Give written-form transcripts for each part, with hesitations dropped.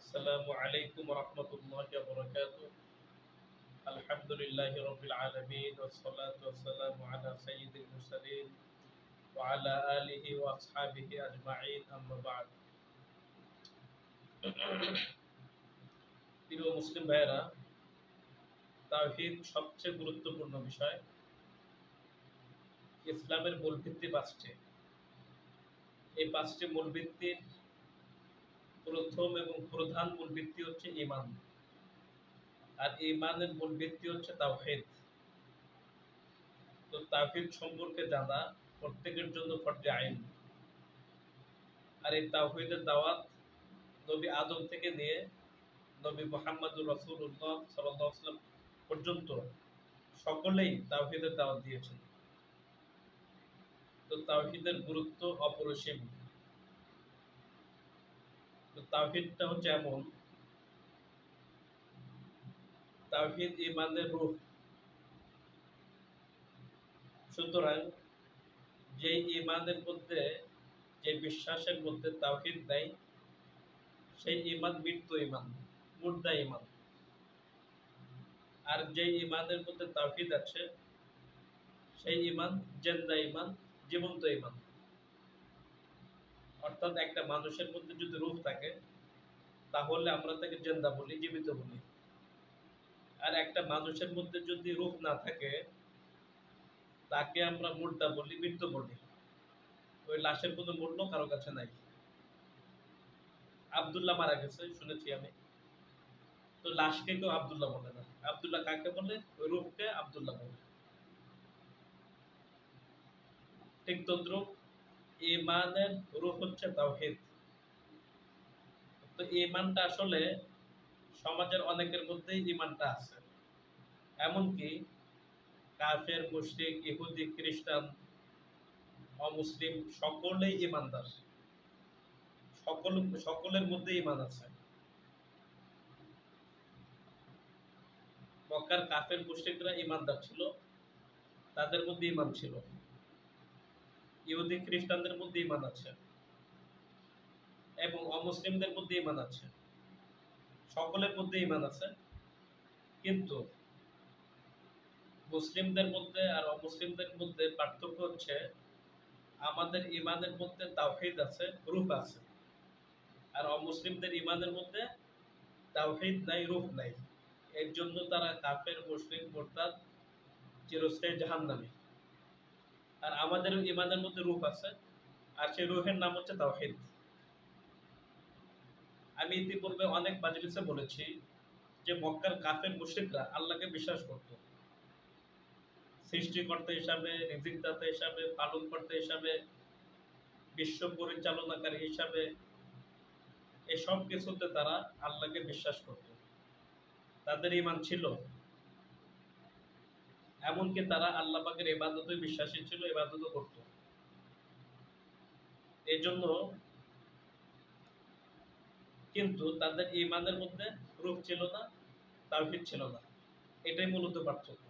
আসসালামু আলাইকুম রহমতুল্লাহি ওয়া বারাকাতুহু। আলহামদুলিল্লাহি রাব্বিল আলামিন ওয়াসসালাতু ওয়াসসালামু আলা সাইয়্যিদিল মুরসালিন ওয়া আলা আলিহি ওয়া আসহাবিহি আজমাইন, আম্মা বা'দ। প্রিয় মুসলিম ভাইয়েরা, তাওহীদ সবচেয়ে গুরুত্বপূর্ণ বিষয়। ইসলামের মূল ভিত্তি পাঁচটি। এই পাঁচটি মূল ভিত্তির প্রথম এবং প্রধান মূল ভিত্তি হচ্ছে ঈমান। আর ঈমানের মূল ভিত্তি হচ্ছে তাওহীদ। তো তাওহীদ সম্পর্কে জানা প্রত্যেকের জন্য ফরজে আইন। আর এই তাওহীদের দাওয়াত নবী আদম থেকে নিয়ে নবী মুহাম্মদুর রাসূলুল্লাহ সাল্লাল্লাহু আলাইহি ওয়াসাল্লাম পর্যন্ত সকলেই তাওহীদের দাওয়াত দিয়েছেন। তো তাওহীদের গুরুত্ব অপরিসীম। তো তাওহীদটা হচ্ছে এমন, তাওহীদ ঈমানের রূহ। সুতরাং যে ঈমানের মধ্যে, যে বিশ্বাসের মধ্যে তাওহীদ নাই, সেই ঈমান মৃত্যু ঈমান, মুর্দা ঈমান। আর যে ঈমানের মধ্যে তাওহীদ আছে, সেই ঈমান জিন্দা ঈমান, জীবন্ত ঈমান। অর্থাৎ একটা মানুষের মধ্যে যদি রূহ থাকে, তাহলে আমরা তাকে জিন্দা বলি, জীবিত বলি। আর একটা মানুষের মধ্যে যদি রূহ না থাকে, তাকে আমরা মুর্দা বলি, মৃত বলি। ওই লাশের কোনো মূল্য কারো কাছে নাই। আব্দুল্লাহ মারা গেছে শুনেছি আমি, তো লাশকে কেউ আব্দুল্লাহ বলে না। আব্দুল্লাহ কাকে বলে? ওই রূহকে আব্দুল্লাহ বলে। ঠিক তদ্রুপ ঈমানের রূহ হচ্ছে তাওহীদ। তো ঈমানটা আসলে সমাজের অনেকের মধ্যেই ঈমানটা আছে। এমনকি কাফের, মুশরিক, ইহুদি, খ্রিস্টান, অমুসলিম সকলেই ঈমানদার। সকলের মধ্যে ঈমান আছে। মক্কার কাফের মুশরিকরা ঈমানদার ছিল, তাদের মধ্যে ঈমান ছিল। ইহুদি খ্রিস্টানদের মধ্যে ঈমান আছে এবং অমুসলিমদের মধ্যে ঈমান আছে। সকলের মধ্যে ঈমান আছে। কিন্তু মুসলিমদের মধ্যে আর অমুসলিমদের মধ্যে পার্থক্য হচ্ছে, আমাদের ঈমানের মধ্যে তাওহীদ আছে, রূহ আছে। আর অমুসলিমদের ঈমানের মধ্যে তাওহীদ নাই, রূহ নাই। এর জন্য তারা কাফের, মুশরিক, মুরতাদ, চিরস্থায়ী জাহান্নামী। আর আমাদের ঈমানের মধ্যে রূহ আছে, আর সেই রূহের নাম হচ্ছে তাওহীদ। আমি ইতিপূর্বে অনেক মাজলিসে বলেছি যে মক্কার কাফের মুশরিকরা আল্লাহকে বিশ্বাস করত, সৃষ্টিকর্তা হিসাবে, রিজিকদাতা হিসাবে, পালনকর্তা হিসাবে, বিশ্ব পরিচালনাকারী হিসাবে। এই সব কিছুতে তারা আল্লাহকে বিশ্বাস করত, তাদের ঈমান ছিল। এমনকি তারা আল্লাহ পাকের ইবাদতে বিশ্বাসী ছিল, ইবাদতও করত। এই জন্য কিন্তু তাদের ঈমানের মধ্যে রূহ ছিল না, তাওহীদ ছিল না। এটাই মূলত পার্থক্য।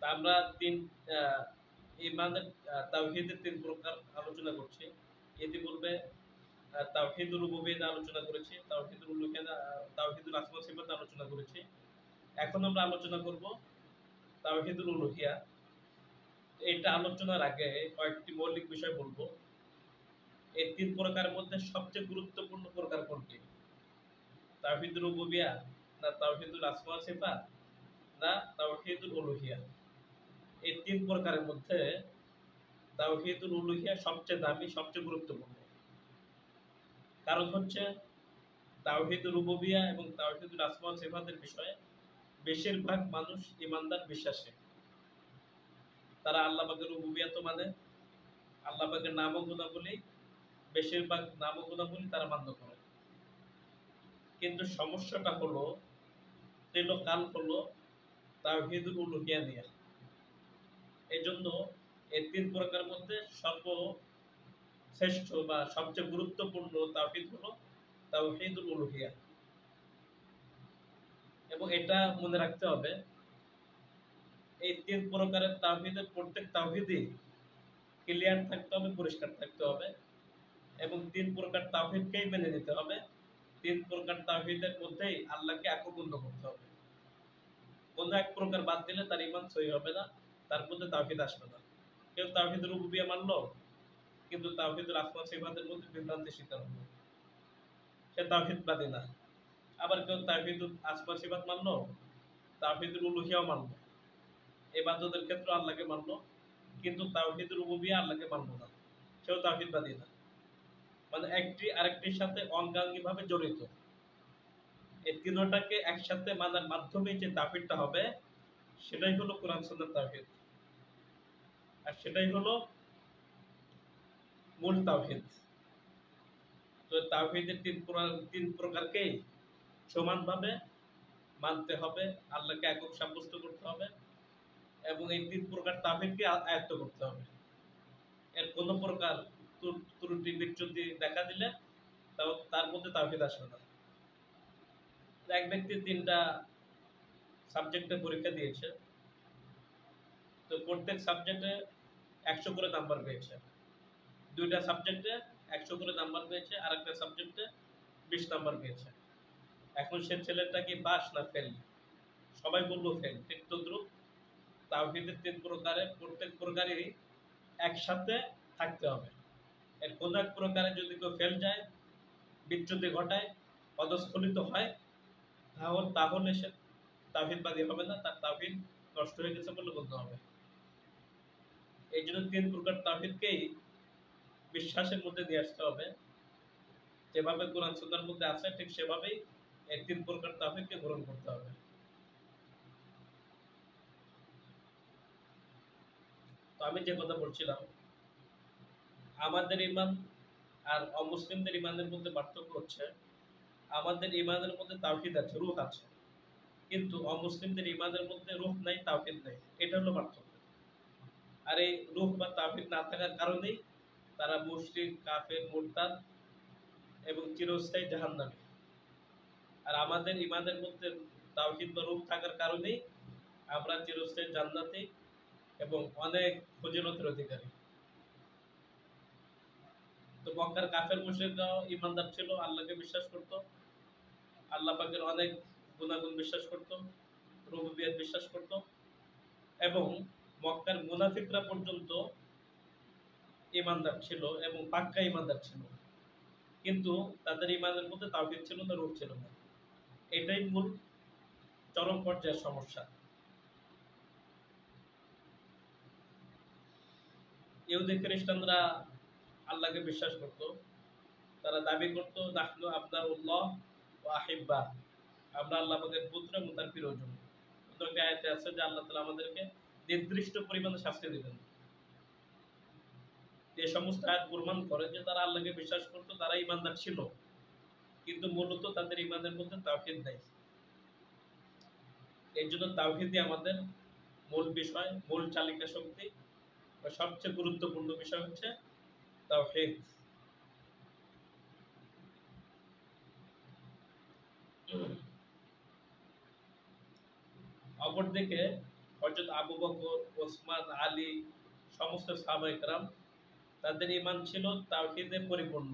তা আমরা ঈমানের তাওহীদের তিন প্রকার আলোচনা করছি। ইতিপূর্বে তাওহীদুর রুবুবিয়্যাত আলোচনা করেছি, তাওহীদুল উলুহিয়্যাত, তাওহীদুল আসমা ওয়া সিফাত আলোচনা করেছি। এখন আমরা আলোচনা করব তাওহীদুল উলুহিয়া। এটা আলোচনার আগে কয়েকটি মৌলিক বিষয় বলবো। এই তিন প্রকারের মধ্যে সবচেয়ে গুরুত্বপূর্ণ প্রকার কোনটি? তাওহীদুর রুবুবিয়্যা, না তাওহীদুল আসমা ওয়া সিফাত, না তাওহীদুল উলুহিয়া? এই তিন প্রকারের মধ্যে তাওহীদুল উলুহিয়া সবচেয়ে দামি, সবচেয়ে গুরুত্বপূর্ণ। কারণ হচ্ছে তাওহীদুর রুবুবিয়্যা এবং তাওহীদুল আসমা ওয়া সিফাতের বিষয়ে বেশিরভাগ মানুষ ঈমানদার, বিশ্বাসী। তারা আল্লাহ পাকের রুবুবিয়্যাত মানে, আল্লাহ পাকের নাম ও গুণাবলী, বেশিরভাগ নাম ও গুণাবলী তারা মান্য করে। কিন্তু সমস্যাটা হলো, কাল হলো তাওহীদুল উলুহিয়া নিয়ে। এই জন্য এই তিন প্রকারের মধ্যে সর্বশ্রেষ্ঠ বা সবচেয়ে গুরুত্বপূর্ণ তাওহীদ হলো তাওহীদুল উলুহিয়া। এবং এটা মনে রাখতে হবে, এই তিন প্রকারের তাওহীদের প্রত্যেক তাওহীদই ক্লিয়ার থাকতে হবে, পরিষ্কার থাকতে হবে। এবং তিন প্রকার তাওহীদকেই মেনে নিতে হবে। তিন প্রকার তাওহীদের মধ্যেই আল্লাহকে একগণ্য করতে হবে। কোন এক প্রকার বাদ দিলে তার ঈমান সহি হবে না, তার মধ্যে তাওহীদ আসবে না। কেউ তাওহীদুর রুবুবিয়্যাহ মানলো কিন্তু তাওহীদুল আসমা সিফাতের মধ্যে বিভ্রান্তির শিকার হলো, সে তাওহীদবাদী না। আবার কেউ তাওহীদুল আসমা সিফাত মানলো, তাওহীদুল উলুহিয়াও মানলো, ইবাদতের ক্ষেত্রে আল্লাহকে মানলো কিন্তু তাওহীদুর রুবুবিয়্যাহ আল্লাহকে মানলো না, সেও তাওহীদবাদী না। মানে একটি আরেকটির সাথে অঙ্গাঙ্গিভাবে জড়িত। এই তিনটাকে একসাথে মানার মাধ্যমে যে তাওহীদটা হবে সেটাই হলো কোরআন সুন্নাহর তাওহীদ, আর সেটাই হলো মূল তাওহীদ। তো তাওহীদের তিন প্রকারকেই সমানভাবে মানতে হবে, আল্লাহকে একক সাব্যস্ত করতে হবে এবং এই তিন প্রকার তাওহীদকে আয়ত্ত করতে হবে। এর কোনো প্রকার ত্রুটি বিচ্যুতি দেখা দিলে তাও তার মধ্যে তাওহীদ আসবে না। এক ব্যক্তি ৩টা সাবজেক্টে পরীক্ষা দিয়েছে, তো প্রত্যেক সাবজেক্টে ১০০ করে নাম্বার পেয়েছে। ২টা সাবজেক্টে ১০০ করে নাম্বার পেয়েছে, আর একটা সাবজেক্টে ২০ নাম্বার পেয়েছে। এখন সে ছেলেটা কি পাস না ফেল? সবাই বলবো ফেল। ঠিক তদ্রুপ তাওহীদের ৩ প্রকারের প্রত্যেক প্রকারেরই একসাথে থাকতে হবে। এর কোনো এক প্রকারে যদি কেউ ফেল যায়, বিচ্যুতি ঘটায়, পদস্খলিত হয়, তাহলে সে তাওহীদবাদী হবে না, তার তাওহীদ নষ্ট হয়ে গেছে বলে বলতে হবে। এই জন্য ৩ প্রকার তাওহীদকেই বিশ্বাসের মধ্যে নিয়ে আসতে হবে। যেভাবে কোরআন সুন্নাহর মধ্যে আছে ঠিক সেভাবেই এই ৩ প্রকার তাওহীদকে গ্রহণ করতে হবে। তো আমি যে কথা বলছিলাম, আমাদের ঈমান আর অমুসলিমদের ঈমানের মধ্যে পার্থক্য হচ্ছে আমাদের ঈমানের মধ্যে তাওহীদ আছে, রূহ আছে, কিন্তু অমুসলিমদের ঈমানের মধ্যে রূহ নাই, তাওহীদ নাই। এটা হলো পার্থক্য। আর এই রূহ বা তাওহীদ না থাকার কারণেই তারা মুশরিক, কাফের, মুরতাদ এবং চিরস্থায়ী জাহান্নামী। আর আমাদের ঈমানের মধ্যে তাওহীদ বা রূহ থাকার কারণেই আমরা চিরস্থায়ী জান্নাতি এবং অনেক ফজিলতের অধিকারী। তো মক্কার কাফের মুশরিকরাও ঈমানদার ছিল, আল্লাহকে বিশ্বাস করত, আল্লাহ পাকের অনেক গুণাগুণ বিশ্বাস করত, রুবুবিয়্যাত বিশ্বাস করত, এবং মক্কার মুনাফিকরা পর্যন্ত ঈমানদার ছিল এবং পাক্কা ঈমানদার ছিল, কিন্তু তাদের ঈমানের মধ্যে তাওহীদ ছিল না, রূহ ছিল না। এটাই মূল চরম পর্যায়ের সমস্যা। ইহুদি খ্রিস্টানরা আল্লাহকে বিশ্বাস করত, তারা দাবি করত নাহনু আবনাউল্লাহ ওয়া আহিব্বাহ, আমরা আল্লাহ পাকের পুত্র এবং তার প্রিয়জন। কিন্তু একটা আয়াতে আছে যে আল্লাহ তাআলা আমাদেরকে নির্দিষ্ট পরিমাণে শাস্তি দিবেন। এই সমস্ত আয়াত প্রমাণ করে যে তারা আল্লাহকে বিশ্বাস করত, তারা ঈমানদার ছিল, কিন্তু মূলত তাদের ঈমানের মধ্যে তাওহীদ নাই। এর জন্য তাওহীদই আমাদের মূল বিষয়, মূল চালিকা শক্তি বা সবচেয়ে গুরুত্বপূর্ণ বিষয় হচ্ছে তাওহীদ। অপরদিকে হযরত আবু বকর, ওসমান, আলী সমস্ত সাহাবায়ে কেরাম তাদের ঈমান ছিল তাওহীদে পরিপূর্ণ,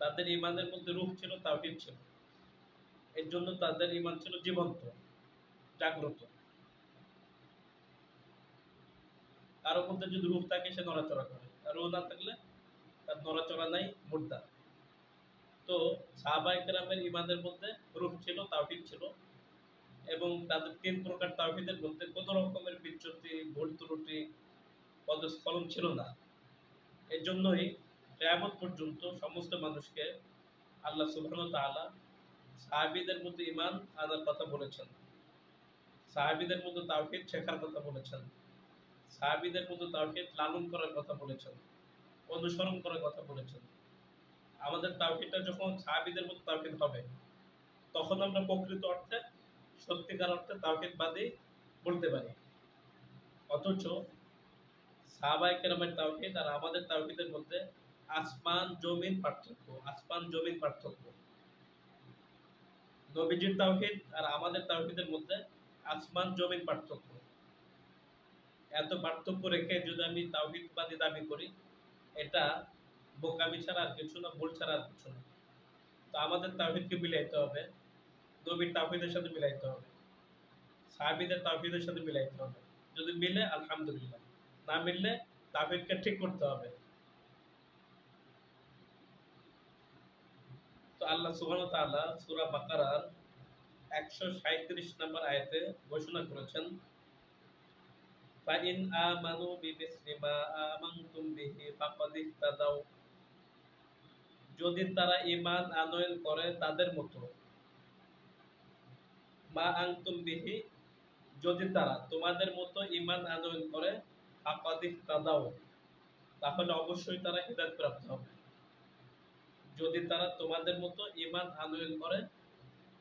তাদের ঈমানের মধ্যে রূহ ছিল, তাওহীদ ছিল। এর জন্য তাদের ঈমান ছিল জীবন্ত, জাগ্রত। কারো মধ্যে যদি রূহ থাকে সে নড়াচড়া করে, আর রূহ না থাকলে তার নড়াচড়া নাই, মুর্দা। তো সাহাবায়ে কেরামের ঈমানের মধ্যে রূহ ছিল, তাওহীদ ছিল, এবং তাদের ৩ প্রকার তাওহীদের মধ্যে কোন রকমের বিচ্যুতি, ভুল ত্রুটি, পদস্খলন ছিল না। এর জন্যই কিয়ামত পর্যন্ত সমস্ত মানুষকে আল্লাহ সুবহানাহু ওয়া তাআলা সাহাবীদের মধ্যে ঈমান আনার কথা বলেছেন, সাহাবীদের মধ্যে তাওহীদ শেখার কথা বলেছেন, সাহাবীদের মধ্যে তাওহীদ লালন করার কথা বলেছেন, অনুসরণ করার কথা বলেছেন। আমাদের তাওহীদটা যখন সাহাবীদের মধ্যে তাওহীদ হবে, তখন আমরা প্রকৃত অর্থে, সত্যিকার অর্থে তাওহীদবাদী বলতে পারি। অথচ সাহাবায়ে কেরামের তাওহীদ আর আমাদের তাওহীদের মধ্যে আসমান জমিন পার্থক্য, আসমান জমিন পার্থক্য। নবীজির তাওহীদ আর আমাদের তাওহীদের মধ্যে আসমান জমিন পার্থক্য। এত পার্থক্য রেখে যদি আমি তাওহীদবাদী দাবি করি, এটা বোকামি ছাড়া আর কিছু না, ভুল ছাড়া আর কিছু না। তো আমাদের তাওহীদকে মিলাইতে হবে, নবীর তাওহীদের সাথে মিলাইতে হবে, সাহাবীদের তাওহীদের সাথে মিলাইতে হবে। যদি মিলে আলহামদুলিল্লাহ, না মিললে তাওহীদকে ঠিক করতে হবে। তো আল্লাহ সুবহানাহু ওয়া তাআলা সূরা বাকারার 137 নম্বর আয়াতে ঘোষণা করেছেন, ফাইন আমানু বিমিসলি মা আমানতুম বিহি ফাকাদ ইহতাদাও, যদি তারা ঈমান আনয়ন করে তাদের মতো, মা আনতুম বিহি, যদি তারা তোমাদের মতো ঈমান আনয়ন করে, ফাকাদ ইহতাদাও, তাহলে অবশ্যই তারা হিদায়াত প্রাপ্ত হবে। যদি তারা তোমাদের মতো ঈমান আনয়ন করে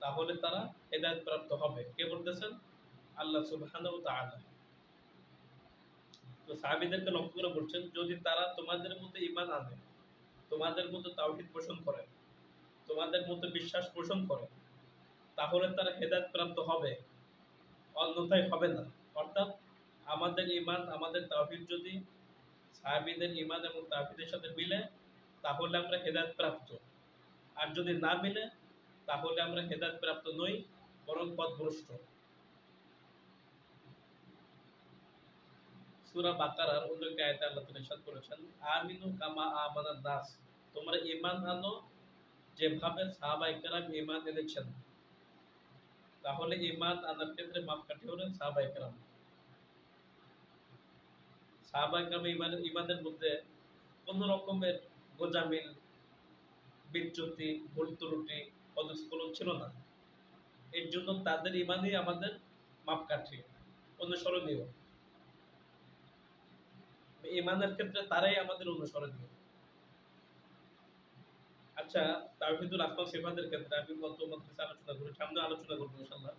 তাহলে তারা হিদায়াত প্রাপ্ত হবে। কে বলতেছেন? আল্লাহ সুবহানাহু ওয়া তাআলা। তো সাহাবীদেরকে লক্ষ্য করে বলছেন, যদি তারা তোমাদের মতো ঈমান আনে, তোমাদের মতো তাওহীদ পোষণ করে, তোমাদের মতো বিশ্বাস পোষণ করে, তাহলে তারা হেদায়েত প্রাপ্ত হবে, অন্যথায় হবে না। অর্থাৎ আমাদের ঈমান, আমাদের তাওহীদ যদি সাহাবীদের ঈমান এবং তাওহীদের সাথে মিলে তাহলে আমরা হেদায়েত প্রাপ্ত, আর যদি না মিলে তাহলে আমরা হেদায়েত প্রাপ্ত নই, বরং পথভ্রষ্ট। সূরা বাকারার অন্য একটি আয়াতে আল্লাহ তাআলা ইরশাদ করেছেন, আমিনু কামা আমানান নাস, তোমরা ঈমান আনো যেভাবে সাহাবায়ে কেরাম ঈমান এনেছেন। তাহলে ঈমান আনার ক্ষেত্রে মাপকাঠি হলেন সাহাবায়ে কেরাম। সাহাবায়ে কেরাম ঈমানের মধ্যে কোন রকমের গোঁজামিল, বিচ্যুতি, ভুল ত্রুটি, পদস্খলন ছিল না। এর জন্য তাদের ঈমানই আমাদের মাপকাঠি, অনুসরণীয়। ঈমানের ক্ষেত্রে তারাই আমাদের অনুসরণীয়। আচ্ছা, তাওহীদুল আসমা ওয়া সিফাতের ক্ষেত্রে আমি গত মাদ্রাসায় আলোচনা করেছি, সামনে আলোচনা করব ইনশাআল্লাহ।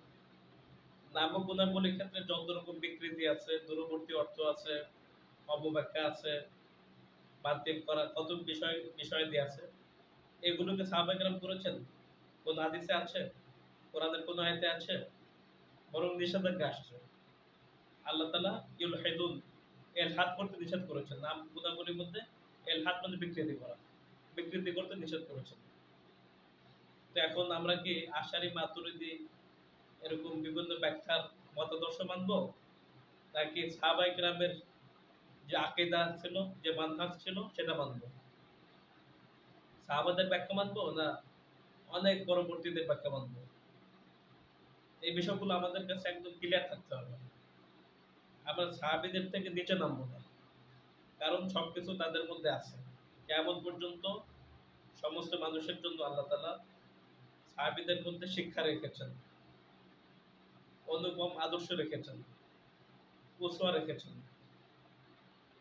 নাম ও গুণাবলীর ক্ষেত্রে যত রকম বিকৃতি আছে, দূরবর্তী অর্থ আছে, অপব্যাখ্যা আছে, বাতিল করা কত বিষয়াদি আছে, এগুলোকে সাহাবায়ে কেরাম করেছেন? কোন হাদিসে আছে? কোরআনের কোন আয়াতে আছে? বরং নিষেধাজ্ঞা আসছে। আল্লাহ তাআলা ইউলহিদুন, ইলহাদ করতে নিষেধ করেছেন। নাম গুণাবলীর মধ্যে ইলহাদ মানে বিকৃতি করা, বিকৃতি করতে নিষেধ করেছেন। তো এখন আমরা কি আশারি, মাতুরিদি এরকম বিভিন্ন ব্যাখ্যার মতাদর্শ মানবো, নাকি সাহাবায়ে কেরামের যে আকীদা ছিল, যে মানহাজ ছিল সেটা মানবো? সাহাবাদের ব্যাখ্যা মানবো না অনেক পরবর্তীদের ব্যাখ্যা মানবো? এই বিষয়গুলো আমাদের কাছে একদম ক্লিয়ার থাকতে হবে। আমরা সাহাবীদের থেকে নিচে নামবো না, কারণ সবকিছু তাদের মধ্যে আছে। কিয়ামত পর্যন্ত সমস্ত মানুষের জন্য আল্লাহ তাআলা সাহাবীদের মধ্যে শিক্ষা রেখেছেন, অনুপম আদর্শ রেখেছেন, উসওয়া রেখেছেন।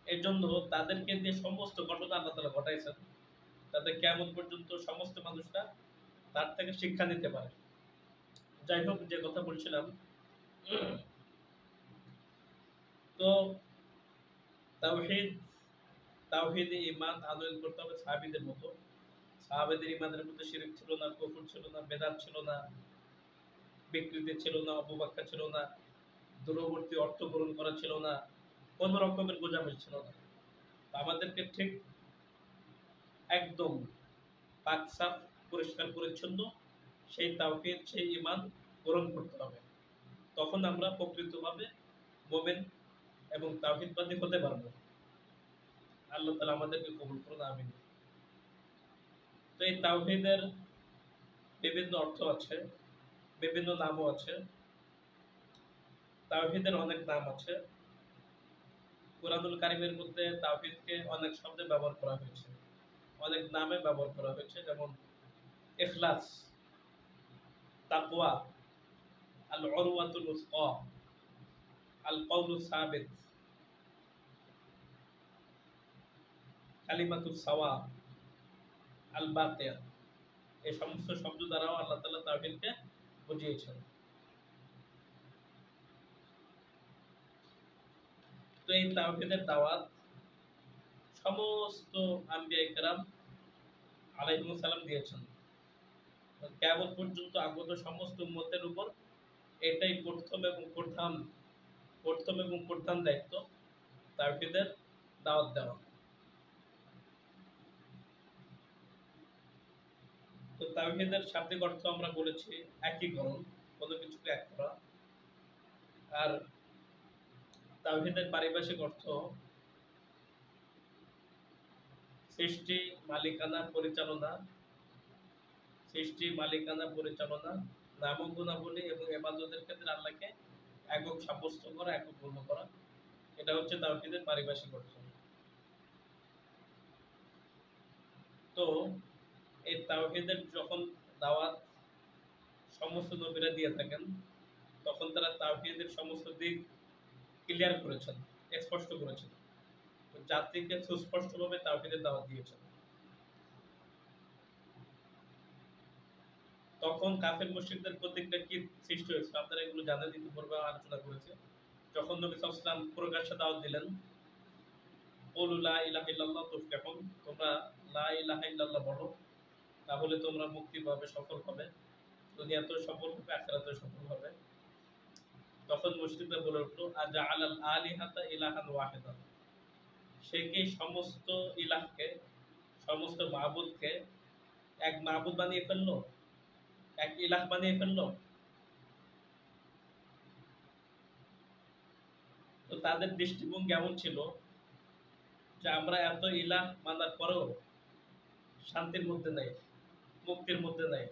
এর জন্য তাদেরকে দিয়ে সমস্ত ঘটনা আল্লাহ তাআলা ঘটাইছেন, যাতে কিয়ামত পর্যন্ত সমস্ত মানুষরা তার থেকে শিক্ষা নিতে পারে। যাই হোক, যে কথা বলছিলাম, তো তাওহীদ, তাওহীদে ঈমান আনয়ন করতে হবে সাহাবীদের মতো। সাহাবাদের ঈমানের মধ্যে শিরক ছিল না, কুফর ছিল না, বেদাত ছিল না, বিকৃতি ছিল না, অপব্যাখ্যা ছিল না, দূরবর্তী অর্থ গ্রহণ করা ছিল না, কোন রকমের গোঁজামিল ছিল না। আমাদেরকে ঠিক একদম পাক সাফ, পরিষ্কার পরিচ্ছন্ন সেই তাওহীদ, সেই ঈমান গ্রহণ করতে হবে। তখন আমরা প্রকৃতভাবে মুমিন এবং তাওহীদবাদী হতে পারবো। আল্লাহ তাআলা আমাদেরকে কবুল করুন, আমিন। তো এই তাওহীদের বিভিন্ন অর্থ আছে, বিভিন্ন নামও আছে। তাওহীদের অনেক নাম আছে। কুরআনুল কারীমের মধ্যে তাওহীদকে অনেক শব্দে ব্যবহার করা হয়েছে, অনেক নামে ব্যবহার করা হয়েছে, যেমন ইখলাস, তাকওয়া, আল উরওয়াতুল উসকা, আল কওলুস সাবিত, কালিমাতুস সাওয়া, আল বাকিয়া। এই সমস্ত শব্দ দ্বারাও আল্লাহ তাআলা তাওহীদকে বুঝিয়েছেন। তো এই তাওহীদের দাওয়াত সমস্ত আম্বিয়া কেরাম আলাইহিমুস সালাম দিয়েছেন। কিয়ামত পর্যন্ত আগত সমস্ত উম্মতের উপর এটাই প্রথম এবং প্রধান দায়িত্ব, তাওহীদের দাওয়াত দেওয়া। তো তো তাওহীদের শাব্দিক অর্থ আমরা বলেছি একীকরণ, কোনো কিছুকে এক করা। আর তাওহীদের পারিভাষিক অর্থ সৃষ্টি, মালিকানা, পরিচালনা, সৃষ্টি, মালিকানা, পরিচালনা, নাম ও গুণাবলী এবং ইবাদতের ক্ষেত্রে আল্লাহকে একক সাব্যস্ত করা, একক গণ্য করা। এটা হচ্ছে তাওহীদের পারিভাষিক অর্থ। তো এই তাওহীদের যখন দাওয়াত সমস্ত নবীরা দিয়ে থাকেন, তখন তারা তাওহীদের সমস্ত দিক ক্লিয়ার করেছেন, স্পষ্ট করেছেন, জাতিকে সুস্পষ্টভাবে তাওহীদের দাওয়াত দিয়েছেন। তখন কাফের মুশরিকদের প্রতিক্রিয়া কি সৃষ্টি হয়েছিল আপনারা এগুলো জানেন, ইতিপূর্বে আলোচনা করেছে। যখন নবী সাল্লাল্লাহু আলাইহি ওয়াসাল্লাম প্রকাশ্যে দাওয়াত দিলেন, কুলু লা ইলাহা ইল্লাল্লাহ তুফলিহুন, তোমরা লা ইলাহা ইল্লাল্লাহ বলো, তাহলে তোমরা মুক্তি পাবে, সফল হবে, দুনিয়াতেও সফল হবে, আখিরাতেও সফল হবে। তখন মুশরিকরা বলে উঠলো, আজআলাল আলিহাতা ইলাহান ওয়াহিদা, সে কি সমস্ত ইলাহকে, সমস্ত মাবুদকে এক মাবুদ বানিয়ে ফেললো, এক ইলাহ বানিয়ে ফেললো। তো তাদের দৃষ্টিভঙ্গি এমন ছিল যে আমরা এত ইলাহ মানার পরেও শান্তির মধ্যে নাই, মুক্তির মধ্যে নাই,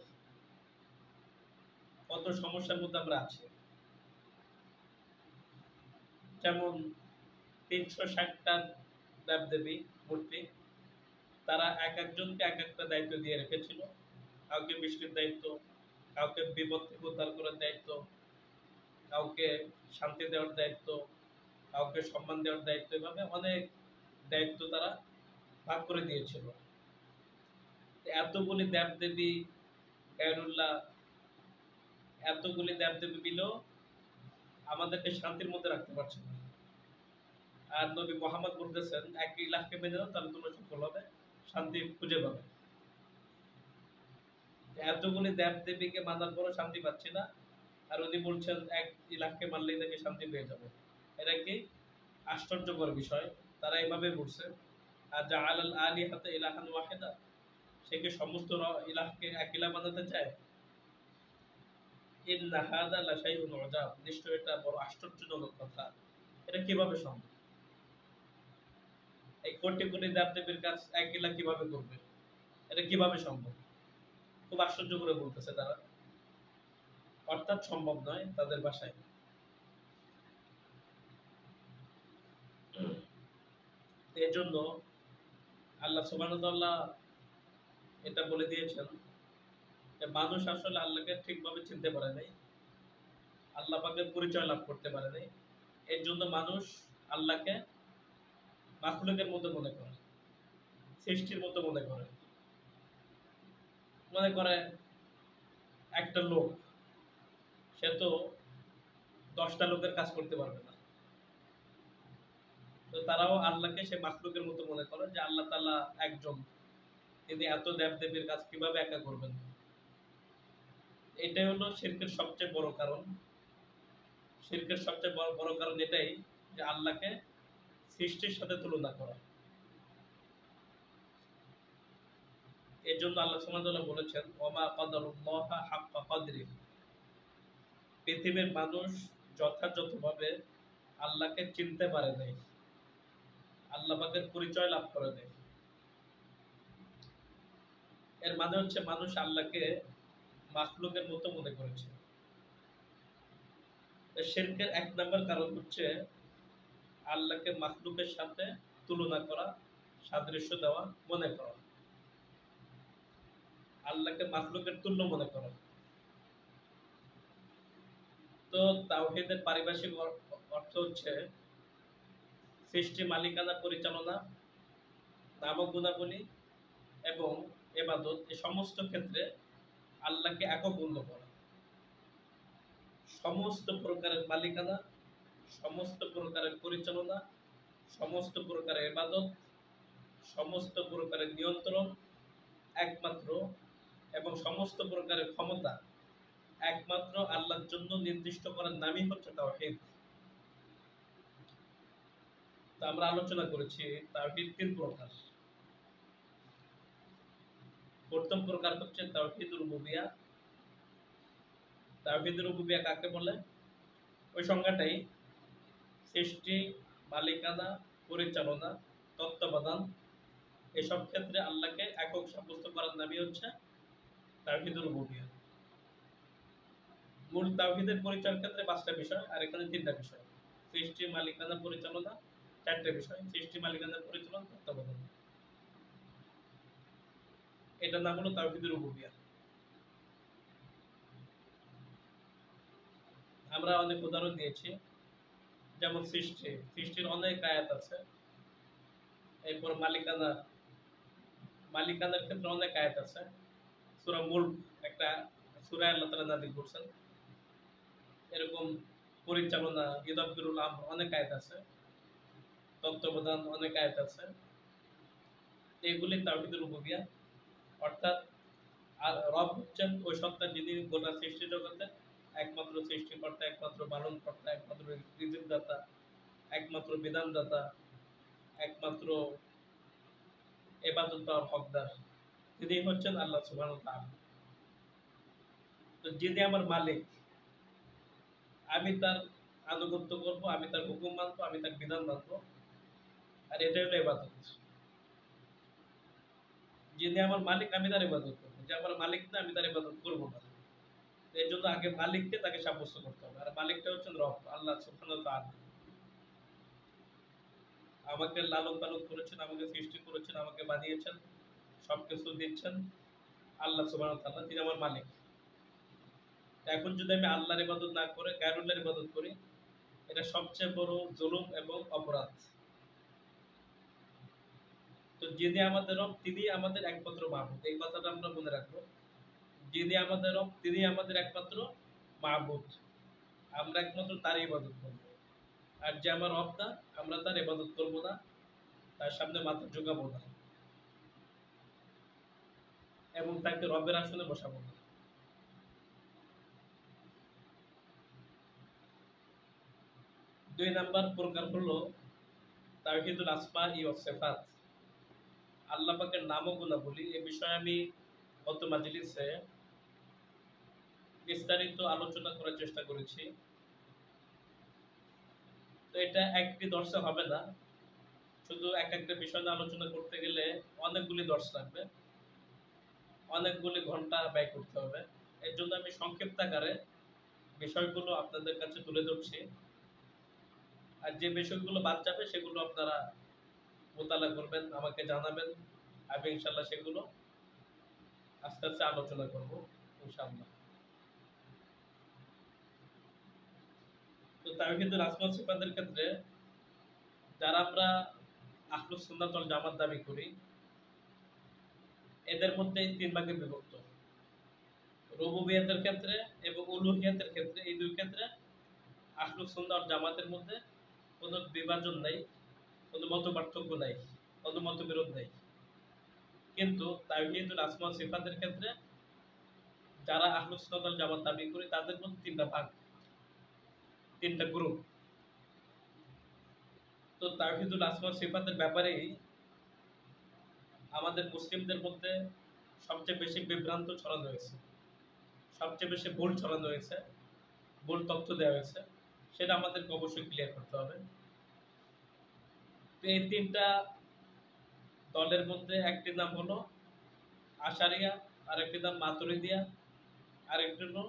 কত সমস্যার মধ্যে আমরা আছি। যেমন ৩৬০টা দেবদেবী মূর্তি, তারা এক একজনকে এক একটা দায়িত্ব দিয়ে রেখেছিল। কাউকে বৃষ্টির দায়িত্ব, কাউকে বিপদ থেকে উদ্ধার করার দায়িত্ব, কাউকে শান্তি দেওয়ার দায়িত্ব, কাউকে সম্মান দেওয়ার দায়িত্ব, এভাবে অনেক দায়িত্ব তারা ভাগ করে দিয়েছিল। এতগুলি দেবদেবী, গায়রুল্লাহ, এতগুলি দেবদেবী মিলেও আমাদেরকে শান্তির মধ্যে রাখতে পারছে না। আর নবী মুহাম্মদ বলতেছেন এক ইলাহকে মেনে নাও, তাহলে তোমরা সফল হবে, শান্তি খুঁজে পাবে। এতগুলি দেবদেবীকে মানার পরও শান্তি পাচ্ছি না, আর উনি বলছেন এক ইলাহকে মানলেই নাকি শান্তি পেয়ে যাবে। এটা কি আশ্চর্যকর বিষয়। তারা এভাবে বলছে, আর যা আলাল আলিহাতা ইলাহান ওয়াহিদা, সে কি সমস্ত ইলাহকে এক ইলাহ বানাতে চায়। ইন্না হাযা লাশাইউন উজাব, নিশ্চয় এটা বড় আশ্চর্যজনক কথা। এটা কিভাবে সম্ভব? এই কোটি কোটি দেবদেবীর কাজ এক ইলাহ কিভাবে করবে? এটা কিভাবে সম্ভব? খুব আশ্চর্য করে বলতেছে তারা, অর্থাৎ সম্ভব নয় তাদের ভাষায়। এর জন্য আল্লাহ সুবহানাহু ওয়া তাআলা এটা বলে দিয়েছেন যে মানুষ আসলে আল্লাহকে ঠিকভাবে চিনতে পারে নাই, আল্লাহ পাকের পরিচয় লাভ করতে পারে নাই। এর জন্য মানুষ আল্লাহকে মাখলুকের মতো মনে করে, সৃষ্টির মতো মনে করে। মনে করে একটা লোক, সে তো 10টা লোকের কাজ করতে পারবে না। তো তারাও আল্লাহকে সে মাখলুকের মতো মনে করে যে আল্লাহ তাআলা একজন, তিনি এত দেবদেবীর কাজ কিভাবে একা করবেন। এটাই হলো শিরকের সবচেয়ে বড় কারণ। শিরকের সবচেয়ে বড় কারণ এটাই যে আল্লাহকে সৃষ্টির সাথে তুলনা করা। এর জন্য আল্লাহ সুবহানাহু ওয়া তাআলা বলেছেন, ওমা কাদারুল্লাহা হাক্কা কদরিহি, পৃথিবীর মানুষ যথাযথভাবে আল্লাহকে চিনতে পারে নাই, আল্লাহ পাকের পরিচয় লাভ করে নাই। এর মানে হচ্ছে মানুষ আল্লাহকে মাখলুকের মতো মনে করেছে। শিরকের 1 নম্বর কারণ হচ্ছে আল্লাহকে মাখলুকের সাথে তুলনা করা, সাদৃশ্য দেওয়া, মনে করা, আল্লাহকে মাখলুকের তুল্য মনে করা। তো তাওহীদের পারিভাষিক অর্থ হচ্ছে সৃষ্টি, মালিকানা, পরিচালনা, নাম ও গুণাবলী এবং ইবাদত, এই সমস্ত ক্ষেত্রে আল্লাহকে একক গণ্য করা। সমস্ত প্রকারের মালিকানা, সমস্ত প্রকারের পরিচালনা, সমস্ত প্রকারের ইবাদত, সমস্ত প্রকারের নিয়ন্ত্রণ একমাত্র এবং সমস্ত প্রকারের ক্ষমতা একমাত্র আল্লাহর জন্য নির্দিষ্ট করার নামই হচ্ছে তাওহীদ। তো আমরা আলোচনা করেছি তাওহীদ 3 প্রকার। প্রথম প্রকার হচ্ছে তাওহীদুর রুবুবিয়া। তাওহীদুর রুবুবিয়া কাকে বলে? ওই সংজ্ঞাটাই, সৃষ্টি, মালিকানা, পরিচালনা, তত্ত্বাবধান, এসব ক্ষেত্রে আল্লাহকে একক সাব্যস্ত করার নামই হচ্ছে তাওহীদুর রুবুবিয়া। মূল তাওহীদের পরিচয়ের ক্ষেত্রে 5টা বিষয়, আর এখানে 3টা বিষয়। সৃষ্টি, মালিকানা, পরিচালনা, 4টে বিষয়। সৃষ্টি, মালিকানা, পরিচালনা, তত্ত্বাবধান। এটার নাম হলো তাওহীদুর রুবুবিয়া। আমরা অনেক উদাহরণ দিয়েছি, যেমন সৃষ্টির অনেক আয়াত আছে। এরপর মালিকানার ক্ষেত্রে অনেক আয়াত আছে। সূরা মুলক একটা সূরা আল্লাহ তাআলা নাযিল করছেন। এরকম পরিচালনা, ইদাব্বিরুল আমর অনেক আয়াত আছে। তত্ত্বাবধান অনেক আয়াত আছে। এগুলি তাওহীদুর রুবুবিয়া, অর্থাৎ আর রব হচ্ছেন ওই সত্তা যিনি গোটা সৃষ্টি জগতে একমাত্র সৃষ্টিকর্তা, একমাত্র পালনকর্তা, একমাত্র রিজিকদাতা, একমাত্র বিধানদাতা, একমাত্র ইবাদত পাওয়ার হকদার। তিনি হচ্ছেন আল্লাহ সুবহানাহু ওয়া তাআলা। তো যিনি আমার মালিক, আমি তার আনুগত্য করব, আমি তার হুকুম মানব, আমি তার বিধান মানব, আর এটাই হলো ইবাদত। যিনি আমার মালিক আমি তার ইবাদত করব, যে আমার মালিক না আমি তার ইবাদত করব না। এর জন্য আগে মালিককে তাকে সাব্যস্ত করতে হবে, আর মালিকটা হচ্ছেন রব, আল্লাহ সুবহানাহু ওয়া তাআলা। আমাকে লালন পালন করেছেন, আমাকে সৃষ্টি করেছেন, আমাকে বানিয়েছেন, সবকিছু দিচ্ছেন আল্লাহ সুবহানাহু ওয়া তাআলা, তিনি আমার মালিক। এখন যদি আমি আল্লাহর ইবাদত না করে গায়রুল্লাহর ইবাদত করি, এটা সবচেয়ে বড় জুলুম এবং অপরাধ। তো যিনি আমাদের রব তিনি আমাদের একমাত্র মাবুদ, এই কথাটা আমরা মনে রাখবো। যিনি আমাদের রব তিনি আমাদের একমাত্র মাবুদ, আমরা একমাত্র তার ইবাদত করব। আর যে আমার রব না, আমরা তার ইবাদত করব না, তার সামনে মাথা ঝুঁকাবো না, এবং তাকে রবের আসনে বসাবো না। 2 নাম্বার প্রকার হলো তাওহীদুল আসমাই ওয়াস সিফাত। আল্লাহ পাকের নাম ও গুণাবলী, এ বিষয়ে আমি গত মাজলিসে বিস্তারিত আলোচনা করার চেষ্টা করেছি। তো এটা একটি দর্শে হবে না, শুধু একটা বিষয় নিয়ে আলোচনা করতে গেলে অনেকগুলি দর্শ লাগবে, অনেকগুলি ঘন্টা ব্যয় করতে হবে। এর জন্য আমি সংক্ষিপ্ত আকারে বিষয়গুলো আপনাদের কাছে তুলে ধরছি, আর যে বিষয়গুলো বাদ যাবে সেগুলো আপনারা মোতালা করবেন, আমাকে জানাবেন, আমি ইনশাল্লাহ সেগুলো আস্তে আস্তে আলোচনা করব ইনশাআল্লাহ। তো তাওহীদুল আসমা ওয়াস সিফাতের ক্ষেত্রে যারা আমরা আহলুস সুন্নাত ওয়াল জামাত দাবি করি, এদের মধ্যে 3 ভাগে বিভক্ত। রুবুবিয়াতের ক্ষেত্রে এবং উলুহিয়াতের ক্ষেত্রে, এই দুই ক্ষেত্রে আহলুস সুন্নাহ ওয়াল জামাতের মধ্যে কোনো বিভাজন নাই, কোনো মতপার্থক্য নাই, কোনো মতবিরোধ নাই। কিন্তু তাওহীদুল আসমা ওয়াস সিফাতের ক্ষেত্রে যারা আহলুস সুন্নাত ওয়াল জামাত দাবি করি তাদের মধ্যে 3টা ভাগ, 3টা গ্রুপ। তো তাওহীদুল আসমা ওয়াস সিফাতের ব্যাপারে আমাদের মুসলিমদের মধ্যে সবচেয়ে বেশি বিভ্রান্ত ছড়ানো হয়েছে, সবচেয়ে বেশি ভুল ছড়ানো হয়েছে, ভুল তথ্য দেওয়া হয়েছে, সেটা আমাদেরকে অবশ্যই ক্লিয়ার করতে হবে। তো এই 3টা দলের মধ্যে একটির নাম হলো আশারিয়া, আরেকটির নাম মাতুরিদিয়া, আরেকটি হলো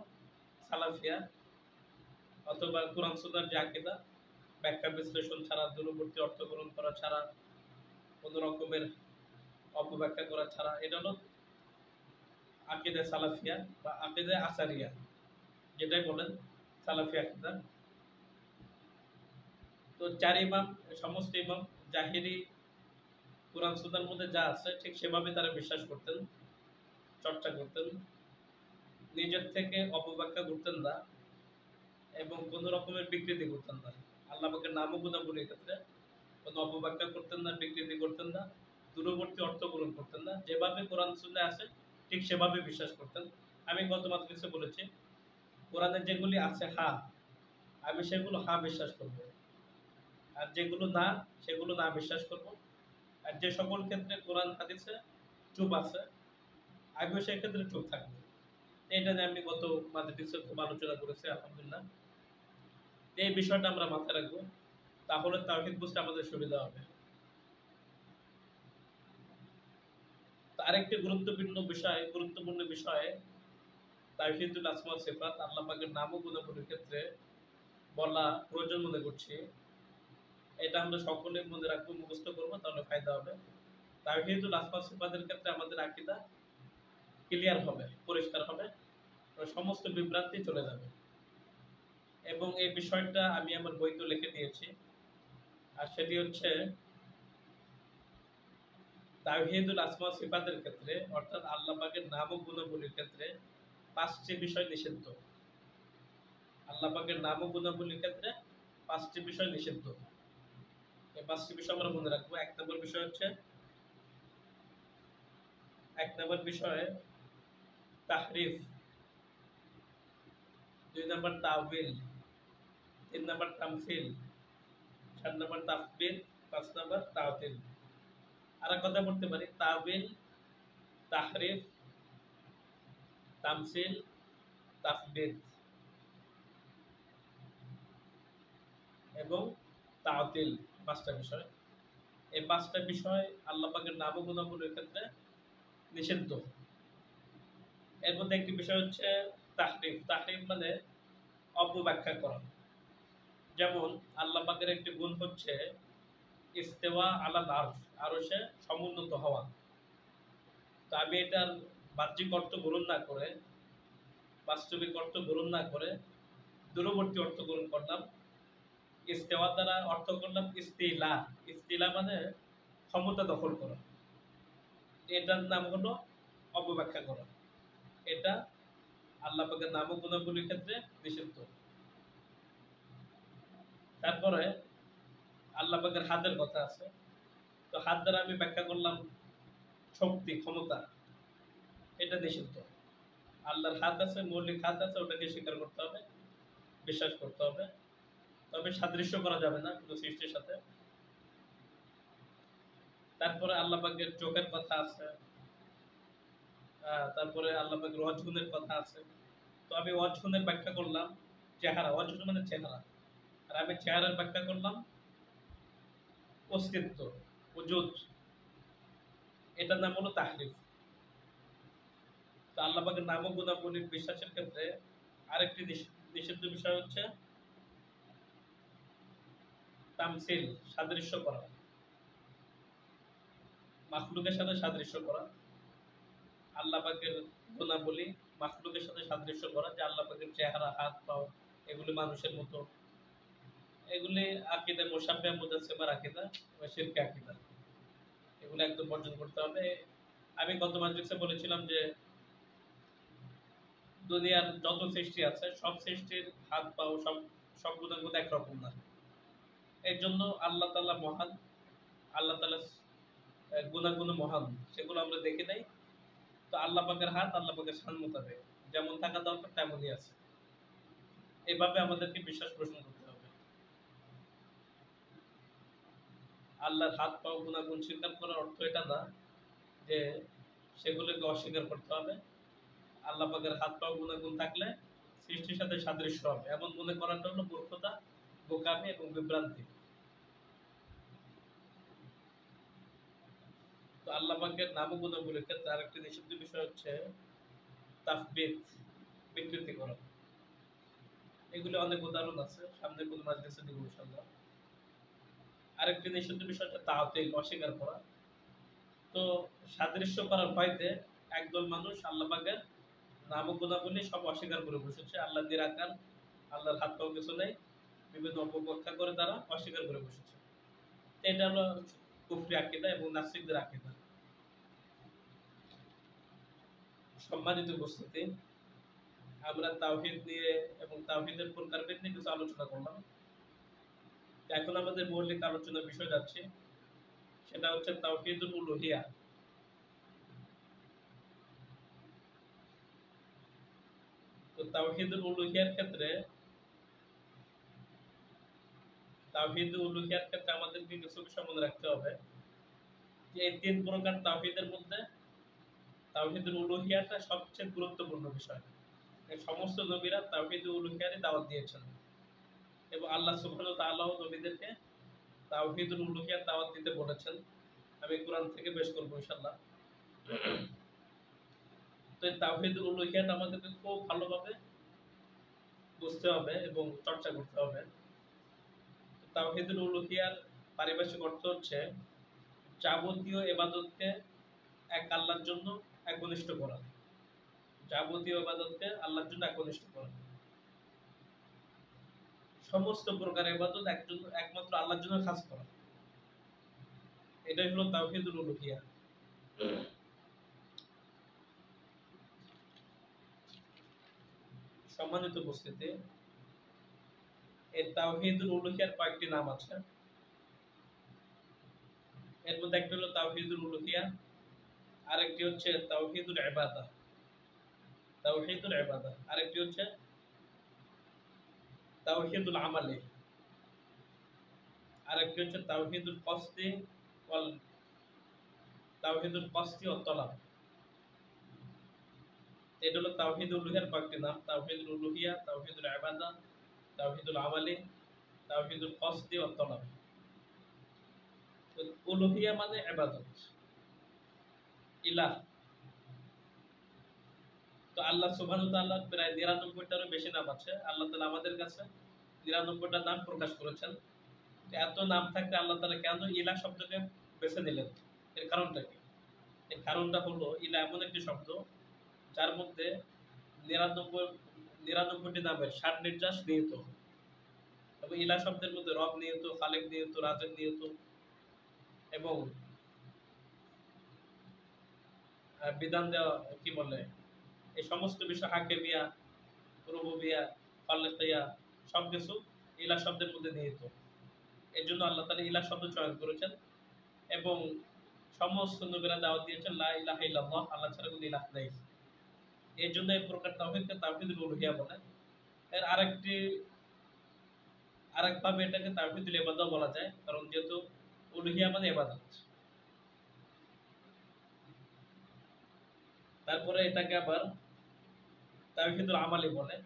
সালাফিয়া, অথবা কোরআন সুন্নাহর যে আকীদা, ব্যাখ্যা বিশ্লেষণ ছাড়া, দূরবর্তী অর্থ গ্রহণ করা ছাড়া, কোনো রকমের অপব্যাখ্যা করা ছাড়া, এটা হলো আকীদা সালাফিয়া বা আকীদা আশারিয়া, যেটাই বলেন সালাফি আকীদা। তো 4 ইমাম, সমস্ত ইমাম জাহিরি কোরআন সুন্নাহর মধ্যে যা আছে ঠিক সেভাবে তারা বিশ্বাস করতেন, চর্চা করতেন, নিজের থেকে অপব্যাখ্যা করতেন না এবং কোনো রকমের বিকৃতি করতেন না। আল্লাহ পাকের নাম ও গুণাবলীর ক্ষেত্রে কোনো অপব্যাখ্যা করতেন না, বিকৃতি করতেন না, দূরবর্তী অর্থ গ্রহণ করতেন না, যেভাবে কোরআন সুন্নাহ আছে ঠিক সেভাবে বিশ্বাস করতেন। আমি গত মাজলিসে বলেছি, কোরআনে যেগুলি আছে হা, আমি সেগুলো হা বিশ্বাস করব, আর যেগুলো না সেগুলো না বিশ্বাস করব। আর যে সকল ক্ষেত্রে কোরআন হাদিসে চুপ আছে, আমিও সেই ক্ষেত্রে চুপ থাকবো। এটা নিয়ে আমি গত মাদ্রিসে খুব আলোচনা করেছি আলহামদুলিল্লাহ। এই বিষয়টা আমরা মাথায় রাখবো, তাহলে তাওহীদ বুঝতে আমাদের সুবিধা হবে। তো আরেকটি গুরুত্বপূর্ণ বিষয় তাওহীদুল আসমা ওয়াস সিফাত, আল্লাহ পাকের নাম ও গুণাবলীর ক্ষেত্রে বলা প্রয়োজন মনে করছি। এটা আমরা সকলে মনে রাখবো, মুখস্থ করবো, তাহলে ফায়দা হবে। তাওহীদুল আসমা ওয়াস সিফাতের ক্ষেত্রে আমাদের আকীদা ক্লিয়ার হবে, পরিষ্কার হবে, সমস্ত বিভ্রান্তি চলে যাবে। এবং এই বিষয়টা আমি আমার বইতে লিখে দিয়েছি। আর সেটি হচ্ছে তাওহীদুল আসমা ওয়াস সিফাতের ক্ষেত্রে, অর্থাৎ আল্লাহ পাকের নাম ও গুণাবলীর ক্ষেত্রে 5টি বিষয় নিষিদ্ধ। আল্লাহ পাকের নাম ও গুণাবলীর ক্ষেত্রে 5টি বিষয় নিষিদ্ধ। এই 5টি বিষয় আমরা মনে রাখবো। এক নম্বর বিষয় তাহরিফ, 2 নম্বর তাওয়িল, 3 নম্বর তামসিল, 4 নম্বর তাফবির, 5 নম্বর তাওতিল। আর এক কথা বলতে পারি তাওয়িল, তাহরিফ, তামসিল, তাফবির এবং তাওতিল, 5টা বিষয়। এই 5টা বিষয় আল্লাহ পাকের নাম ও গুণাবলীর ক্ষেত্রে নিষিদ্ধ। এর মধ্যে একটি বিষয় হচ্ছে তাহরিফ। তাহরিফ মানে অপব্যাখ্যা করা। যেমন আল্লাহ পাকের একটি গুণ হচ্ছে ইস্তেওয়া আলাল আরশ, আরশে সমুন্নত হওয়া। তো আমি এটার বাহ্যিক অর্থ গ্রহণ না করে, বাস্তবিক অর্থ গ্রহণ না করে দূরবর্তী অর্থ গ্রহণ করলাম। ইস্তেওয়া দ্বারা অর্থ করলাম ইস্তিলা। ইস্তিলা মানে ক্ষমতা দখল করা। এটার নাম হলো অপব্যাখ্যা করা। এটা আল্লাহ পাকের নাম ও গুণাবলীর ক্ষেত্রে নিষিদ্ধ। তারপরে আল্লাহ পাকের হাতের কথা আছে। তো হাত দ্বারা আমি ব্যাখ্যা করলাম শক্তি, ক্ষমতা, এটা নিষিদ্ধ। আল্লাহর হাত আছে, মৌলিক হাত আছে, ওটাকে স্বীকার করতে হবে, বিশ্বাস করতে হবে। তবে সাদৃশ্য করা যাবে না কোনো সৃষ্টির সাথে। তারপরে আল্লাহ পাকের চোখের কথা আছে, তারপরে আল্লাহ পাকের ওয়াজহুনের কথা আছে। তো আমি ওয়াজহুনের ব্যাখ্যা করলাম চেহারা, ওয়াজহুন মানে চেহারা, আর আমি চেহারার ব্যাখ্যা করলাম অস্তিত্ব, ওজুদ। এটার নাম হলো তাহরিফ। তো আল্লাহ পাকের নাম ও গুণাবলীর বিশ্বাসের ক্ষেত্রে আরেকটি নিষিদ্ধ বিষয় হচ্ছে তামসিল, সাদৃশ্য করা, মাখলুকের সাথে সাদৃশ্য করা। আল্লাহ পাকের গুণাবলী মাখলুকের সাথে সাদৃশ্য করা, যে আল্লাহ পাকের চেহারা, হাত, পাও এগুলি মানুষের মতো। এগুলি আকীদা মুশাব্বিহা মুজাসসিমার আকীদা, শিরকি আকীদা। এগুলো একদম বর্জন করতে হবে। আমি গত মাদ্রিসে বলেছিলাম যে দুনিয়ার যত সৃষ্টি আছে সব সৃষ্টির হাত পাও সব গুণাগুণ একরকম না। এর জন্য আল্লাহ তাআলা মহান, আল্লাহ তাআলা গুণাগুণ মহান, সেগুলো আমরা দেখি নাই। তো আল্লাহ পাকের হাত আল্লাহ পাকের শান মোতাবেক যেমন থাকা দরকার তেমনই আছে। এভাবে আমাদেরকে বিশ্বাস পোষণ করতে হবে। আল্লাহর হাত পাও গুণাগুণ স্বীকার করার অর্থ এটা না যে সেগুলোকে অস্বীকার করতে হবে। আল্লাহ পাকের হাত পাও গুণাগুণ থাকলে সৃষ্টির সাথে সাদৃশ্য হবে, এমন মনে করাটা হলো মূর্খতা, বোকামি এবং বিভ্রান্তি। তো আল্লাহ পাকের নাম ও গুণাবলীর ক্ষেত্রে আরেকটি নিষিদ্ধ বিষয় হচ্ছে তাফবিত, বিকৃতি করা। এগুলি অনেক উদাহরণ আছে, সামনে কোন মাদ্রাসা দিব ইনশাআল্লাহ। আরেকটি নিষিদ্ধ বিষয় হচ্ছে তাওতিল, অস্বীকার করা। তো সাদৃশ্য করার ভয়তে একদল মানুষ আল্লাহ পাকের নাম ও গুণাবলী সব অস্বীকার করে বসেছে। আল্লাহ নিরাকার, আল্লাহর হাত পাও কিছু নেই, বিভিন্ন অপব্যাখ্যা করে তারা অস্বীকার করে বসেছে। এটা হলো কুফরি আকীদা এবং নাস্তিকদের আকীদা। সম্মানিত উপস্থিতি, আমরা তাওহীদ নিয়ে এবং তাওহীদের প্রকারভেদ নিয়ে কিছু আলোচনা করলাম। এখন আমাদের মৌলিক আলোচনার বিষয় যাচ্ছে, সেটা হচ্ছে তাওহীদুল উলুহিয়া। তো তাওহীদুল উলুহিয়ার ক্ষেত্রে আমাদেরকে কিছু বিষয় মনে রাখতে হবে যে এই 3 প্রকার তাওহীদের মধ্যে তাওহীদুল উলুহিয়াটা সবচেয়ে গুরুত্বপূর্ণ বিষয়। এই সমস্ত নবীরা তাওহীদুল উলুহিয়ারই দাওয়াত দিয়েছেন এবং আল্লাহ সুবহানাহু ওয়া তাআলাও নবীদেরকে তাওহীদুল উলুহিয়ার দাওয়াত দিতে বলেছেন। আমি কোরআন থেকে পেশ করব ইনশাআল্লাহ। তো এই তাওহীদুল উলুহিয়াটা আমাদেরকে খুব ভালোভাবে বুঝতে হবে এবং চর্চা করতে হবে। তাওহীদুল উলুহিয়ার পারিভাষিক অর্থ হচ্ছে যাবতীয় ইবাদতকে এক আল্লাহর জন্য একনিষ্ঠ করা। যাবতীয় ইবাদতকে আল্লাহর জন্য একনিষ্ঠ করা। সমস্ত প্রকার ইবাদত একমাত্র আল্লাহর জন্য খাস করা। এটাই হলো তাওহীদুল উলুহিয়া। সম্মানিত উপস্থিতি, এই তাওহীদুল উলুহিয়ার কয়েকটি নাম আছে। এর মধ্যে একটা হলো তাওহীদুল উলুহিয়া, আরেকটি হচ্ছে তাওহীদুল ইবাদা। তাওহীদুল ইবাদা আরেকটি হচ্ছে তাওহীদুল আমালি, আরেকটি হচ্ছে তাওহীদুল কসদি ওয়াল তাওহীদুল কসদি ওয়াত তলাব। এটা হলো তাওহীদুল উলুহিয়ার কয়েকটি নাম: তাওহীদুল উলুহিয়া, তাওহীদুল ইবাদা, তাওহীদুল আমালি, তাওহীদুল কসদি ওয়াত তলাব। উলুহিয়া মানে ইবাদত, ইলাহ। তো আল্লাহ সুবহানাহু ওয়া তাআলার প্রায় ৯৯টারও বেশি নাম আছে। আল্লাহ তাআলা আমাদের কাছে ৯৯টা নাম প্রকাশ করেছেন। এত নাম থাকতে আল্লাহ তাআলা কেন ইলাহ শব্দকে বেছে নিলেন? এর কারণটা কি? এর কারণটা হলো ইলাহ এমন একটি শব্দ যার মধ্যে ৯৯টি নামের ষাট নির্যাস নিহিত। এবং ইলাহ শব্দের মধ্যে রব নিহিত, খালেক নিহিত, রাজেক নিহিত এবং বিধান দেওয়া, কি বলে, এই সমস্ত বিষয় হাকিমিয়া, রুবুবিয়া, খালেকিয়া সবকিছু ইলাহ শব্দের মধ্যে নিহিত। এর জন্য আল্লাহ তাআলা ইলাহ শব্দ চয়ন করেছেন এবং সমস্ত নবীরা দাওয়াত দিয়েছেন লা ইলাহা ইল্লাল্লাহ, আল্লাহ ছাড়া কোনো ইলাহ নেই। এর জন্য এই প্রকার তাওহীদকে তাওহীদুল উলুহিয়া বলে। এর আরেকভাবে এটাকে তাওহীদুল ইবাদা বলা যায়, কারণ যেহেতু উলুহিয়া মানে ইবাদত। তারপরে এটাকে আবার তাওহীদুল আমালি বলে।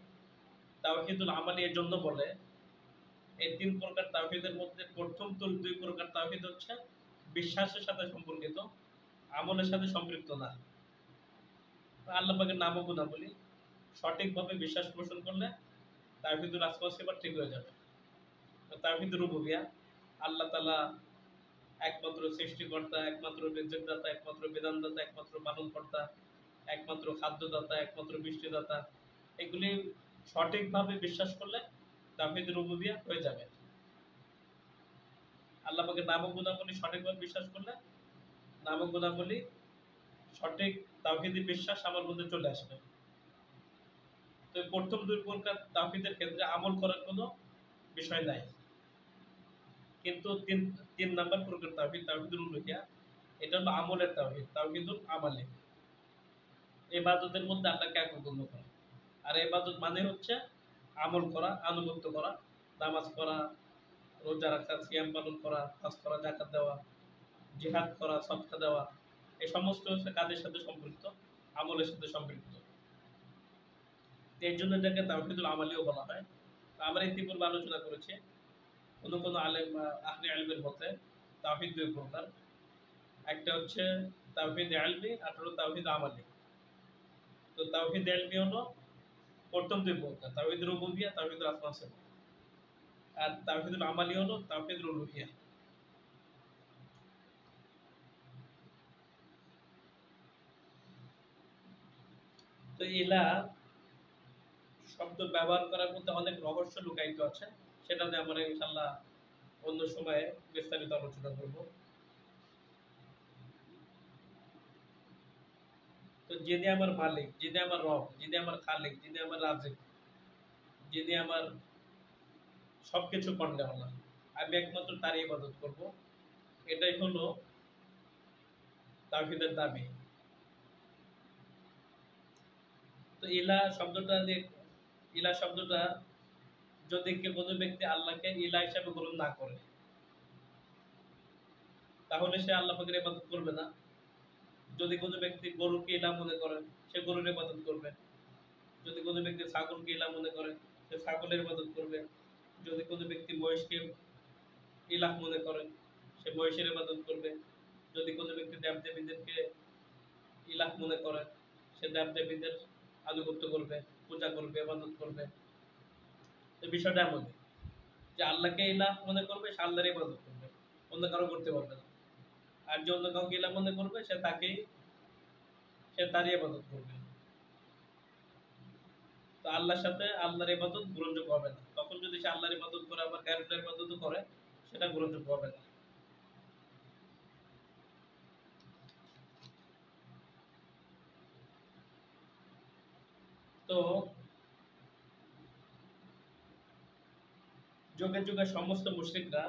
তাওহীদুল আমালি এর জন্য বলে, এই তিন প্রকার তাওহীদের মধ্যে প্রথম দুই প্রকার তাওহীদ হচ্ছে বিশ্বাসের সাথে সম্পর্কিত, আমলের সাথে সম্পৃক্ত না। আল্লাহ পাকের নাম ও গুণাবলী সঠিকভাবে বিশ্বাস পোষণ করলে তাওহীদুল আসমা ওয়া সিফাত ঠিক হয়ে যাবে। তাওহীদুর রুবুবিয়া, আল্লাহ তাআলা একমাত্র সৃষ্টিকর্তা, একমাত্র রিজিকদাতা, একমাত্র বিধানদাতা, একমাত্র পালনকর্তা, একমাত্র খাদ্যদাতা, একমাত্র বৃষ্টিদাতা, এগুলি সঠিকভাবে বিশ্বাস করলে তাওহীদুর রুবুবিয়া হয়ে যাবে। আল্লাহ পাকের নাম ও গুণাবলী সঠিকভাবে বিশ্বাস করলে নাম ও গুণাবলী সঠিক তাওহীদি বিশ্বাস আমার মধ্যে চলে আসবে। তো প্রথম দুই প্রকার তাওহীদের ক্ষেত্রে আমল করার কোনো বিষয় নাই, কিন্তু তিন নাম্বার প্রকার তাওহীদ, তাওহীদুল উলুহিয়া, এটা হলো আমলের তাওহীদ, তাওহীদুল আমালি। ইবাদতের মধ্যে আল্লাহকে একক গণ্য করা। আর ইবাদত মানে হচ্ছে আমল করা, আনুগত্য করা, নামাজ পড়া, রোজা রাখা, সিয়াম পালন করা, হজ করা, যাকাত দেওয়া, জিহাদ করা, সদকা দেওয়া, এই সমস্ত হচ্ছে কাজের সাথে সম্পৃক্ত, আমলের সাথে সম্পৃক্ত। এর জন্য এটাকে তাওহীদুল আমালিও বলা হয়। আমরা ইতিপূর্বে আলোচনা করেছি কোন আলেম আহলে ইলমের মতে তাওহীদ দুই প্রকার, একটা হচ্ছে তাওহীদ ইলমি আর হলো তাওহীদ আমালি। তো তাওহীদ ইলমি হলো প্রথম দুই প্রকার, তাওহীদ রুবুবিয়া, তাওহীদুল আসমা ওয়া সিফাত। আর তাওহীদুল আমালি হলো তাওহীদুল উলুহিয়া। তো ইলাহ শব্দ ব্যবহার করার মধ্যে অনেক রহস্য লুকায়িত আছে, সেটা নিয়ে আমরা ইনশাআল্লাহ অন্য সময়ে বিস্তারিত আলোচনা করব। তো যিনি আমার মালিক, যিনি আমার রব, যিনি আমার খালিক, যিনি আমার রাজিক, যিনি আমার সবকিছু করনেওয়ালা, আমি একমাত্র তারই ইবাদত করব, এটাই হলো তাওহীদের দাবি। তো ইলাহ শব্দটা যদি কোনো ব্যক্তি আল্লাহকে ইলাহ হিসাবে গ্রহণ না করে, তাহলে সে আল্লাহ পাকের ইবাদত করবে না। যদি কোনো ব্যক্তি গরুকে ইলাহ মনে করে সে গরুর ইবাদত করবে, যদি কোনো ব্যক্তি ছাগলকে ইলাহ মনে করে সে ছাগলের ইবাদত করবে, যদি কোনো ব্যক্তি মহিষকে ইলাহ মনে করে সে মহিষের ইবাদত করবে, যদি কোনো ব্যক্তি দেবদেবীদেরকে ইলাহ মনে করে সে দেবদেবীদের আনুগত্য করবে, পূজা করবে, ইবাদত করবে। এই বিষয়টা এমন যে আল্লাহকে ইলাহ মনে করবে সে আল্লাহর ইবাদত করবে, অন্য কারো করতে পারবে না। আর যে অন্য কাউকে ইলাহ মনে করবে সে তারই ইবাদত করবে। তো আল্লাহর সাথে আল্লাহর ইবাদত গ্রহণযোগ্য হবে না। তখন যদি সে আল্লাহর ইবাদত করে আবার গায়রুল্লাহর ইবাদতও করে সেটা গ্রহণযোগ্য হবে না। তো যুগে যুগে সমস্ত মুশরিকরা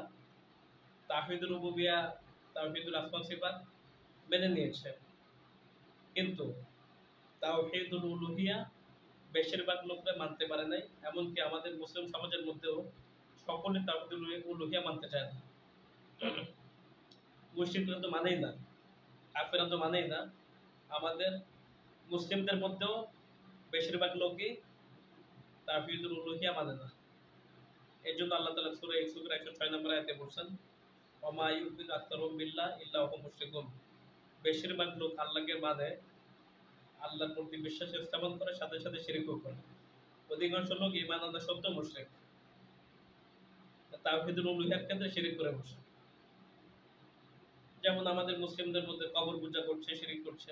তাওহীদুর রুবুবিয়্যাহ, তাওহীদুল আসমা সিফাত মেনে নিয়েছে, কিন্তু তাওহীদুল উলুহিয়া বেশিরভাগ লোকরা মানতে পারে নাই। এমনকি আমাদের মুসলিম সমাজের মধ্যেও সকলে তাওহীদুল উলুহিয়া মানতে চায় না। মুশরিকরা তো মানেই না, কাফেররা তো মানেই না। আমাদের মুসলিমদের মধ্যেও বেশিরভাগ লোকই তাওহীদুল উলুহিয়া মানে না। এর জন্য আল্লাহ তাআলা সূরা ইউসুফের 106 নম্বর আয়াতে বলেছেন, ওয়া ইউমিনু আকতারুহুম বিল্লাহি ইল্লা ওয়া হুম মুশরিকুন। বেশিরভাগ লোক আল্লাহকে মানে, আল্লাহর প্রতি বিশ্বাস স্থাপন করে, সাথে সাথে শিরকও করে। অধিকাংশ লোক ঈমান আনা সত্ত্বেও মুশরিক, তাওহীদুল উলুহিয়ার ক্ষেত্রে শিরক করে বসে। যেমন আমাদের মুসলিমদের মধ্যে কবর পূজা করছে, শিরক করছে,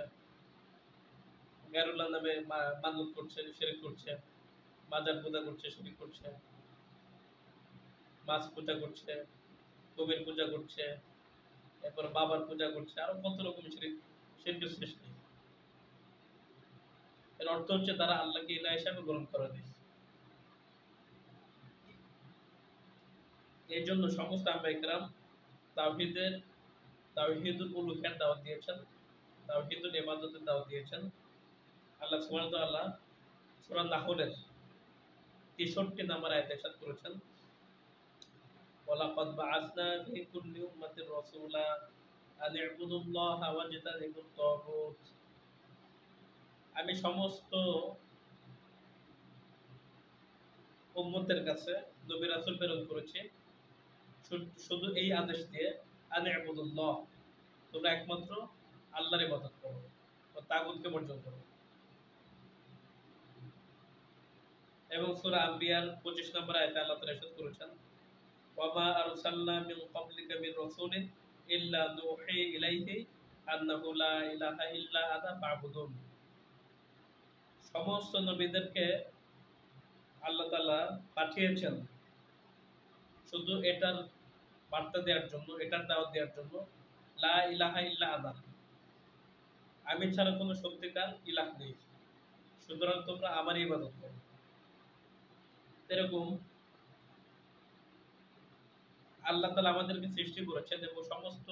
গায়রুল্লাহ নামে মানত করছে, শিরক করছে, মাজার পূজা করছে, শিরক করছে, মাছ পূজা করছে, কবির পূজা করছে, এরপর বাবার পূজা করছে, আরো কত রকম শিরকের সৃষ্টি। এর অর্থ হচ্ছে তারা আল্লাহকে ইলাহ হিসাবে গ্রহণ করে নেয়। এই জন্য সমস্ত আম্বিয়া কিরাম তাওহীদুল উলুহিয়ার দাওয়াত দিয়েছেন, তাওহীদুল ইবাদতের দাওয়াত দিয়েছেন। আল্লাহ সুবহানাহু ওয়া তাআলা সূরা নাহলের 63 নম্বর আয়াতে ইরশাদ করেছেন, ওয়ালাকাদ বাআসনা ফি কুল্লি উম্মাতির রাসূলা আন ইবুদুল্লাহা ওয়াজতানিবুত তাগুত। আমি সমস্ত উম্মতের কাছে নবী রাসূল প্রেরণ করেছি শুধু এই আদেশ দিয়ে, আন ইবুদুল্লাহ, তোমরা একমাত্র আল্লাহর ইবাদত করো ও তাগুতকে বর্জন করো। এবং সূরা আম্বিয়ার 25 নম্বর আয়াতে আল্লাহ তাআলা ইরশাদ করেছেন, ওয়া মা আরসালনা মিন ক্বাবলিকা মির রাসূলিন ইল্লা নূহি ইলাইহি আন্নাহু লা ইলাহা ইল্লা আনা ফা'বুদুন। সমস্ত নবীদেরকে আল্লাহ তাআলা পাঠিয়েছেন শুধু এটার বার্তা দেওয়ার জন্য, এটার দাওয়াত দেওয়ার জন্য, লা ইলাহা ইল্লা আনা, আমি ছাড়া কোনো সত্যিকার ইলাহ নেই, সুতরাং তোমরা আমারই ইবাদত করো। এরকম আল্লাহ তাআলা আমাদেরকে সৃষ্টি করেছেন এবং সমস্ত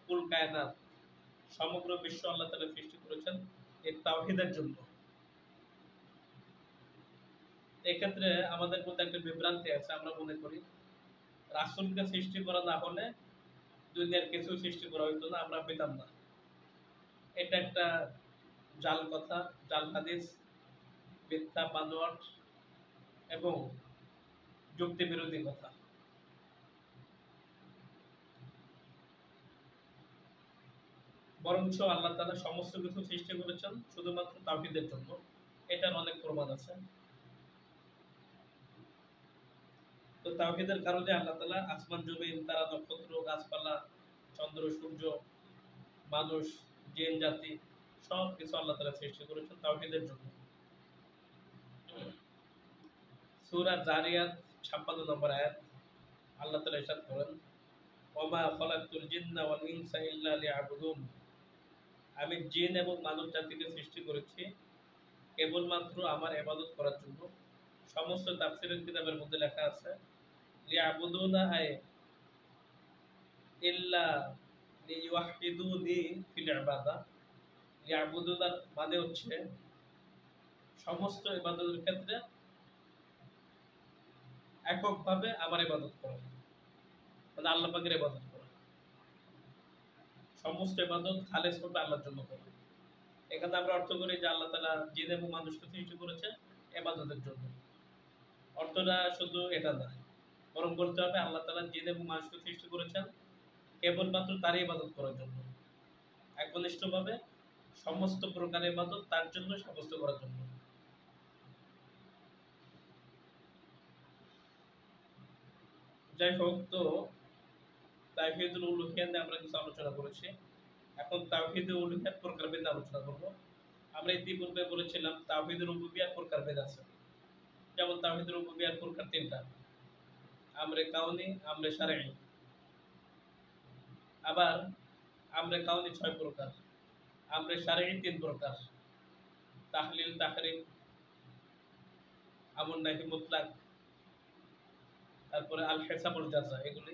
কুল কায়নাত, সমগ্র বিশ্ব আল্লাহ তাআলা সৃষ্টি করেছেন এই তাওহীদের জন্য। এক্ষেত্রে আমাদের মধ্যে একটা বিভ্রান্তি আছে, আমরা মনে করি রাসূলকে সৃষ্টি করা না হলে দুনিয়ার কিছু সৃষ্টি করা হইতো না, আমরা পেতাম না। এটা একটা জাল কথা, জাল হাদিস, মিথ্যা বানোয়াট এবং যুক্তি বিরোধী কথা। বরঞ্চ আল্লাহ তাআলা সমস্ত কিছু সৃষ্টি করেছেন শুধুমাত্র তাওহীদের জন্য, এটার অনেক প্রমাণ আছে। তো তাওহীদের কারণে আল্লাহ তাআলা আসমান জমিন, তারা নক্ষত্র, গাছপালা, চন্দ্র সূর্য, মানুষ, জিন জাতি সব কিছু আল্লাহ তাআলা সৃষ্টি করেছেন তাওহীদের জন্য। সূরা জারিয়াত 56 নম্বর আয়াত আল্লাহ তাআলা ইরশাদ করেন, ওয়া মা খালাকতুল জিন্না ওয়াল ইনসা ইল্লা লিয়াবুদুন। আমি জিন এবং মানব জাতিকে সৃষ্টি করেছি কেবলমাত্র আমার ইবাদত করার জন্য। সমস্ত তাফসীরের কিতাবের মধ্যে লেখা আছে লিয়াবুদুনা আয় ইল্লা লিওয়াহিদুনি ফিল ইবাদা। লিয়াবুদুনা মানে হচ্ছে সমস্ত ইবাদতের ক্ষেত্রে এককভাবে আমার ইবাদত করা, মানে আল্লাহ পাকের ইবাদত করা। সমস্ত ইবাদত খালেস ভাবে আল্লাহর জন্য করো। এখানে আমরা অর্থ করি যে আল্লাহ তাআলা জিন এবং মানুষকে সৃষ্টি করেছে ইবাদতের জন্য। অর্থটা শুধু এটা না, বরং বলতে হবে আল্লাহ তাআলা জিন এবং মানুষকে সৃষ্টি করেছেন কেবলমাত্র তারই ইবাদত করার জন্য, একনিষ্ঠভাবে সমস্ত প্রকার ইবাদত তার জন্য সাব্যস্ত করার জন্য। যাই হোক, তো তাওহীদুল উলুহিয়্যা নিয়ে আমরা কিছু আলোচনা করেছি। এখন তাওহীদুল উলুহিয়্যার প্রকারভেদ আলোচনা করব। আমরা ইতিপূর্বে বলেছিলাম তাওহীদুল রুবুবিয়্যার প্রকারভেদ আছে। যেমন তাওহীদুল রুবুবিয়্যার প্রকার তিনটা: আমরে কাউনি, আমরে শারঈ। আবার আমরে কাউনি 6 প্রকার, আমরে শারঈ 3 প্রকার: তাহলিল, তাহরিম, আমর নাহি মুতলাক, তারপরে আল হিসাব ওয়াল জাযা। এগুলি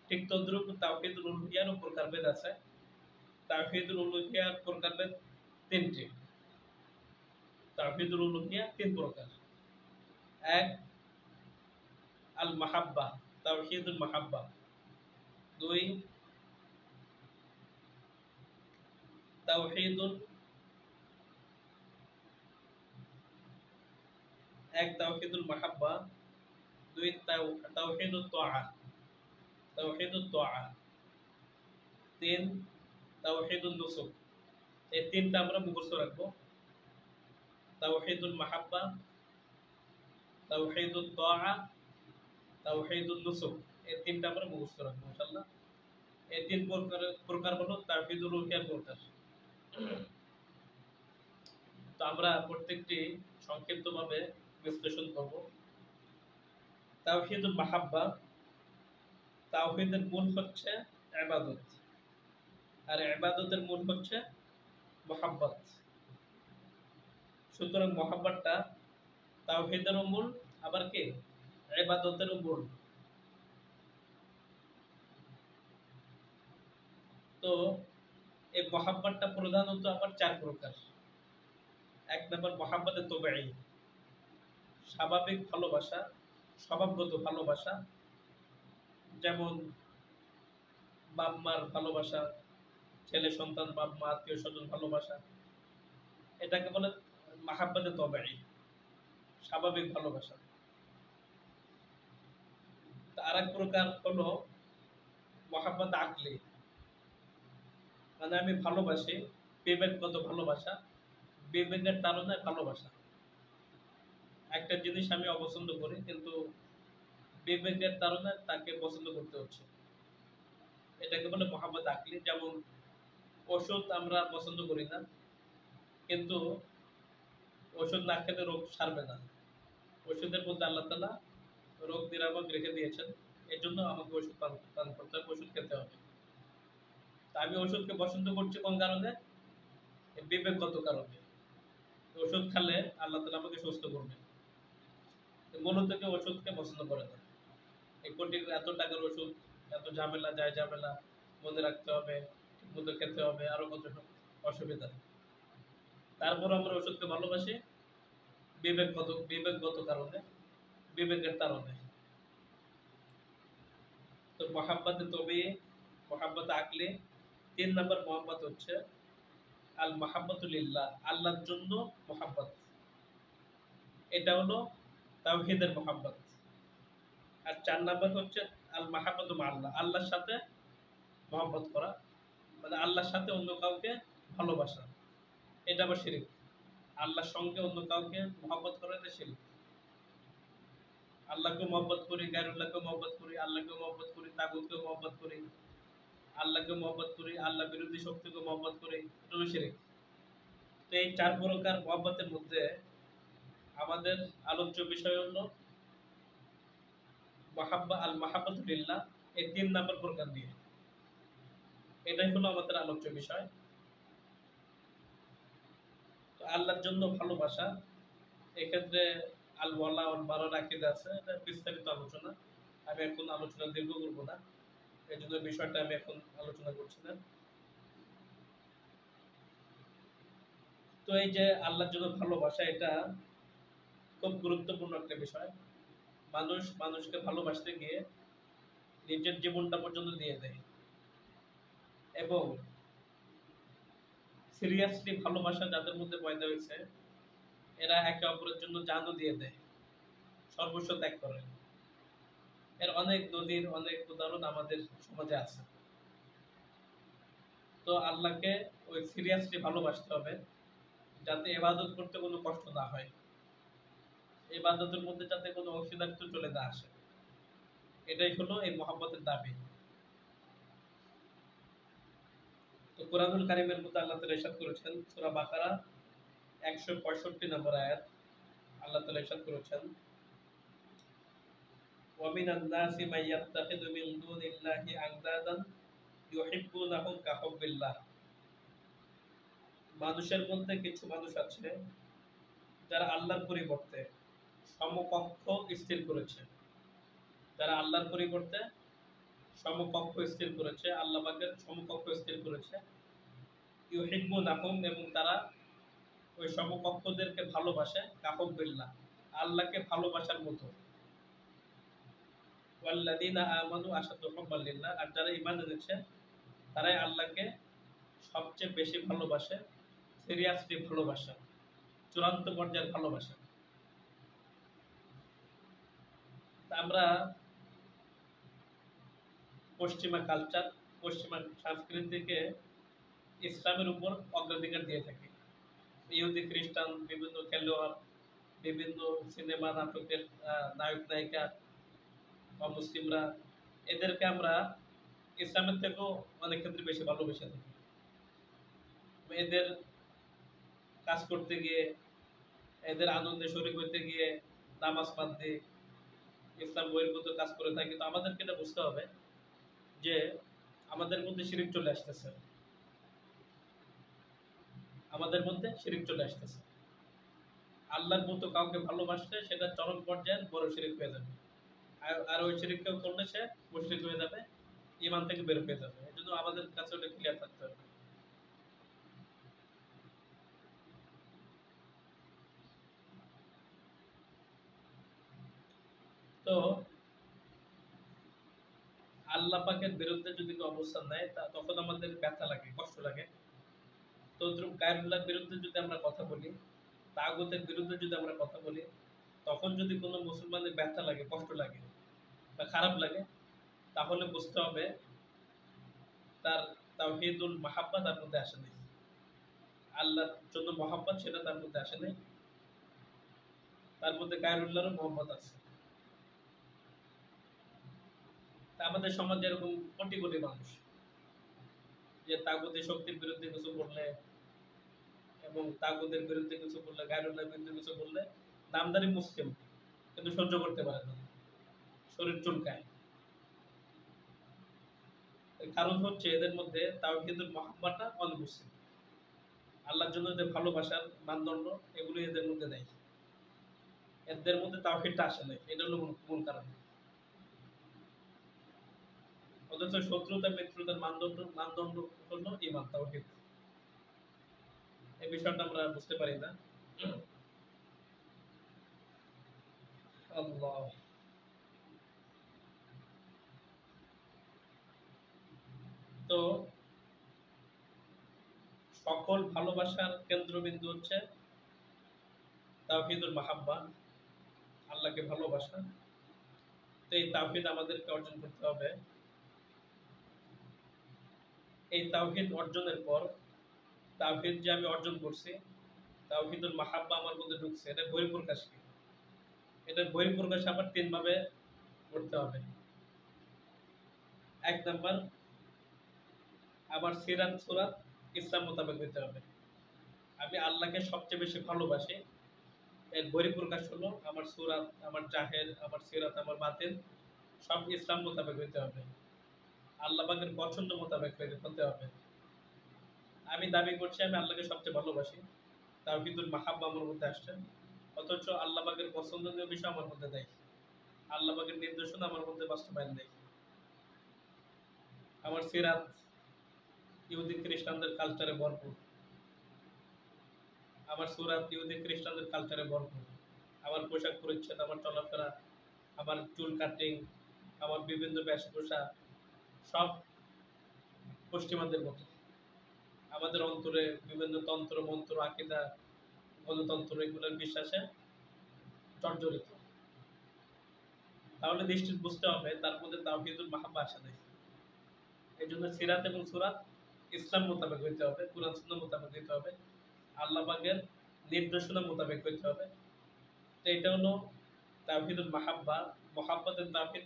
ঠিক তদ্রূপ তাওহীদুল উলুহিয়্যারও প্রকারভেদ আছে। তাওহীদুল উলুহিয়্যার প্রকারভেদ তিনটি। তাওহীদুল উলুহিয়্যা 3 প্রকার। এক, আল মাহাব্বা, তাওহীদুল মাহাব্বা। 2, তাওহীদুল তাওহীদুল মাহাব্বা। 2, তাওহীদুত তাআ, তাওহীদুত তাআ। 3, তাওহীদুন নুসুক। এই তিনটা আমরা মুখস্থ রাখবো: তাওহীদুল মাহাব্বা, তাওহীদুত তাআ, তাওহীদুন নুসুক। এই তিনটা আমরা মুখস্থ রাখবো ইনশাআল্লাহ। এই তিন প্রকার হলো তাওহীদুল উলুহিয়্যার প্রকার। তো আমরা প্রত্যেকটি সংক্ষিপ্তভাবে বিশ্লেষণ করব। তাওহীদুল মাহাব্বা, তাওহীদের মূল হচ্ছে ইবাদত, আর ইবাদতের মূল হচ্ছে মুহাব্বত। সুতরাং মুহাব্বতটা তাওহীদেরও মূল, আবার কি ইবাদতেরও মূল। তো এই মুহাব্বতটা প্রধানত আবার 4 প্রকার। 1 নম্বর মুহাব্বতে তবিঈ, স্বাভাবিক ভালোবাসা, স্বভাবগত ভালোবাসা। যেমন বাপ মার ভালোবাসা, ছেলে সন্তান, বাপ মা, আত্মীয় স্বজন ভালোবাসা, এটাকে বলে মাহাব্বতে তবিঈ, স্বাভাবিক ভালোবাসা। আর এক প্রকার হলো মুহাব্বত আকলি, মানে আমি ভালোবাসি, বিবেকগত ভালোবাসা, বিবেকের তাড়নায় ভালোবাসা। একটা জিনিস আমি অপছন্দ করি, কিন্তু বিবেকের তাড়নায় তাকে পছন্দ করতে হচ্ছে, এটাকে বলে মুহাব্বত আকলি। যেমন ওষুধ আমরা পছন্দ করি না, কিন্তু ওষুধ না খেলে রোগ সারবে না। ওষুধের মধ্যে আল্লাহ তাআলা রোগ নিরাময় রেখে দিয়েছেন, এই জন্য আমাকে ওষুধ পান করতে হবে, ওষুধ খেতে হবে। তা আমি ওষুধকে পছন্দ করছি কোন কারণে? বিবেকগত কারণে। ওষুধ খেলে আল্লাহ তাআলা আমাকে সুস্থ করবে। মূলত কেউ ওষুধকে পছন্দ করে না। এই কোটি এত টাকার ওষুধ, এত ঝামেলা, যায় ঝামেলা, মনে রাখতে হবে, ঠিকমতো খেতে হবে, আরো কত অসুবিধা। তারপর আমরা ওষুধকে ভালোবাসি বিবেকগত কারণে, বিবেকের তাড়নায়। তো মুহাব্বতে তবিঈ, মুহাব্বতে আকলি। 3 নম্বর মুহাব্বত হচ্ছে আল মাহাব্বাতু লিল্লাহ, আল্লাহর জন্য মুহাব্বত। এটা হলো তাওহীদের মুহাব্বত। আর 4 নম্বর হচ্ছে আল মাহাব্বাতু মা আল্লাহ, আল্লাহর সাথে মুহাব্বত করা, মানে আল্লাহর সাথে অন্য কাউকে ভালোবাসা। এটা আবার শিরক। আল্লাহর সঙ্গে অন্য কাউকে মুহাব্বত করা, এটা শিরক। আল্লাহকে মুহাব্বত করি, গায়রুল্লাহকে মুহাব্বত করি, আল্লাহকে মুহাব্বত করি, তাগুতকে মুহাব্বত করি, আল্লাহকে মুহাব্বত করি, আল্লাহ বিরোধী শক্তিকে মুহাব্বত করি, এটা হলো শিরক। তো এই 4 প্রকার মুহাব্বতের মধ্যে আমাদের আলোচ্য বিষয় হলো আল মাহাব্বাতু লিল্লাহ, এই 3 নম্বর প্রকার দিয়ে। এটাই হলো আমাদের আলোচ্য বিষয়। তো আল্লাহর জন্য ভালোবাসা, এক্ষেত্রে আল ওয়ালা ওয়াল বারার আকীদা আছে, এটা বিস্তারিত আলোচনা। আমি এখন আলোচনা দীর্ঘ করব না, এই জন্য বিষয়টা আমি এখন আলোচনা করছি না। তো এই যে আল্লাহর জন্য ভালোবাসা, এটা খুব গুরুত্বপূর্ণ একটা বিষয়। মানুষ মানুষকে ভালোবাসতে গিয়ে নিজের জীবনটা পর্যন্ত দিয়ে দেয়, এবং সিরিয়াসলি ভালোবাসা যাদের মধ্যে পয়দা হয়েছে, এরা একে অপরের জন্য জানও দিয়ে দেয়, সর্বস্ব ত্যাগ করে। এর অনেক নদীর অনেক উদাহরণ আমাদের সমাজে আছে। তো আল্লাহকে ওই সিরিয়াসলি ভালোবাসতে হবে, যাতে ইবাদত করতে কোনো কষ্ট না হয়, ইবাদতের মধ্যে যাতে কোনো অংশীদারিত্ব চলে না আসে। এটাই হলো এই মহব্বতের দাবি। তো কোরআনুল কারীমের মধ্যে আল্লাহ তাআলা ইরশাদ করেছেন, সূরা বাকারা 165 নম্বর আয়াত, আল্লাহ তাআলা ইরশাদ করেছেন, ওয়া মিনান নাসি মান ইয়াত্তাখিযু মিন দুনিল্লাহি আনদাদান ইউহিব্বুনাহুম কাহুব্বিল্লাহ। মানুষের মধ্যে কিছু মানুষ আছে যারা আল্লাহর পরিবর্তে সমকক্ষ স্থির করেছে, যারা আল্লাহর পরিবর্তে সমকক্ষ স্থির করেছে, আল্লাহ পাকের সমকক্ষ স্থির করেছে। ইউহিব্বুনাহুম, এবং তারা ওই সমকক্ষদেরকে ভালোবাসে, কাহুব্বিল্লাহ, আল্লাহকে ভালোবাসার মতো। ওয়াল্লাযীনা আমানু আশাদ্দু হুব্বান লিল্লাহ, আর যারা ঈমান এনেছে তারাই আল্লাহকে সবচেয়ে বেশি ভালোবাসে, সিরিয়াসলি ভালোবাসে, চূড়ান্ত পর্যায়ের ভালোবাসা। আমরা পশ্চিমা কালচার, পশ্চিমা সংস্কৃতিকে ইসলামের উপর অগ্রাধিকার দিয়ে থাকি। ইহুদি খ্রিস্টান, বিভিন্ন খেলোয়াড়, বিভিন্ন সিনেমা নাটকের নায়ক নায়িকা বা মুসলিমরা, এদেরকে আমরা ইসলামের থেকেও অনেক ক্ষেত্রে বেশি ভালোবেসে থাকি। এদের কাজ করতে গিয়ে, এদের আনন্দে শরীক হইতে গিয়ে নামাজ বাদ দিয়ে ইসলাম বহির্ভূত কাজ করে থাকি। তো আমাদেরকে এটা বুঝতে হবে যে আমাদের মধ্যে শিরিক চলে আসতেছে, আমাদের মধ্যে শিরিক চলে আসতেছে। আল্লাহর মতো কাউকে ভালোবাসলে সেটা চরম পর্যায়ের বড় শিরিক হয়ে যাবে। আর ওই শিরিক কেউ করলে সে মুশরিক হয়ে যাবে, ঈমান থেকে বের হয়ে যাবে। এজন্য আমাদের কাছে ওটা ক্লিয়ার থাকতে হবে। তো আল্লাহ পাকের বিরুদ্ধে যদি কেউ অবস্থান নেয়, তখন আমাদের ব্যথা লাগে, কষ্ট লাগে। তো গায়রুল্লাহর বিরুদ্ধে যদি আমরা কথা বলি, তাগুতের বিরুদ্ধে যদি আমরা কথা বলি, তখন যদি কোনো মুসলমানের ব্যথা লাগে, কষ্ট লাগে বা খারাপ লাগে, তাহলে বুঝতে হবে তার তাওহীদুল মাহাব্বা তার মধ্যে আসে নাই, আল্লাহর জন্য মহাব্বত সেটা তার মধ্যে আসে নাই, তার মধ্যে গায়রুল্লাহরও মহব্বত আছে। তা আমাদের সমাজে এরকম কোটি কোটি মানুষ, যে তাগুতি শক্তির বিরুদ্ধে কিছু বললে এবং তাগুতের বিরুদ্ধে কিছু বললে, গায়রুল্লাহর বিরুদ্ধে কিছু বললে, নামদারি মুসলিম কিন্তু সহ্য করতে পারে না, শরীর চুলকায়। এর কারণ হচ্ছে এদের মধ্যে তাওহীদুল মুহাব্বাটা অনুপস্থিত। আল্লাহর জন্য যে ভালোবাসার মানদণ্ড, এগুলো এদের মধ্যে নেই, এদের মধ্যে তাওহীদটা আসে নাই, এটা হলো মূল কারণ। অথচ শত্রুতা মিত্রতার মানদণ্ড মানদণ্ড হলো ঈমান, তাওহীদ। এই বিষয়টা আমরা বুঝতে পারি না। আল্লাহ। তো সকল ভালোবাসার কেন্দ্রবিন্দু হচ্ছে তাওহীদুল মাহাব্বা, আল্লাহকে ভালোবাসা। তো এই তাওহীদ আমাদেরকে অর্জন করতে হবে। এই তাওহীদ অর্জনের পর, তাওহীদ যে আমি অর্জন করছি, তাওহীদুল মাহাব্বা আমার মধ্যে ঢুকছে, এটা বহিঃপ্রকাশ কি? এটার বহিঃপ্রকাশ আবার তিন ভাবে করতে হবে। এক নাম্বার, আমার সিরাত সুরাত ইসলাম মোতাবেক হইতে হবে। আমি আল্লাহকে সবচেয়ে বেশি ভালোবাসি, এর বহিঃপ্রকাশ হলো আমার সুরাত, আমার জাহের, আমার সিরাত, আমার বাতিন সব ইসলাম মোতাবেক হইতে হবে, আল্লাহ পাকের পছন্দ মোতাবেক হতে হবে। আমি দাবি করছি আমি আল্লাহকে সবচেয়ে ভালোবাসি, তাওহীদুল মাহাব্বা আমার মধ্যে আসছে, অথচ আল্লাহ পাকের পছন্দনীয় বিষয় আমার মধ্যে নেই, আল্লাহ পাকের নির্দেশনা আমার মধ্যে বাস্তবায়ন নেই। আমার সিরাত ইহুদি খ্রিস্টানদের কালচারে ভরপুর, আমার সুরাত ইহুদি খ্রিস্টানদের কালচারে ভরপুর। আমার পোশাক পরিচ্ছদ, আমার চলাফেরা, আমার চুল কাটিং, আমার বিভিন্ন বেশভূষা সব পশ্চিমাদের মতো। আমাদের অন্তরে বিভিন্ন তন্ত্র মন্ত্র আকীদা গণতন্ত্র এগুলোর বিশ্বাসে জর্জরিত। তাহলে নিশ্চিত বুঝতে হবে তার মধ্যে তাওহীদুল মাহাব্বা আসে নাই। এই জন্য সিরাত এবং সুরাত ইসলাম মোতাবেক হইতে হবে, কুরআন সুন্নাহ মোতাবেক হইতে হবে, আল্লাহ পাকের নির্দেশনা মোতাবেক হইতে হবে। তো এটা হলো তাওহীদুল মাহাব্বা, মুহাব্বতুত তাওহীদ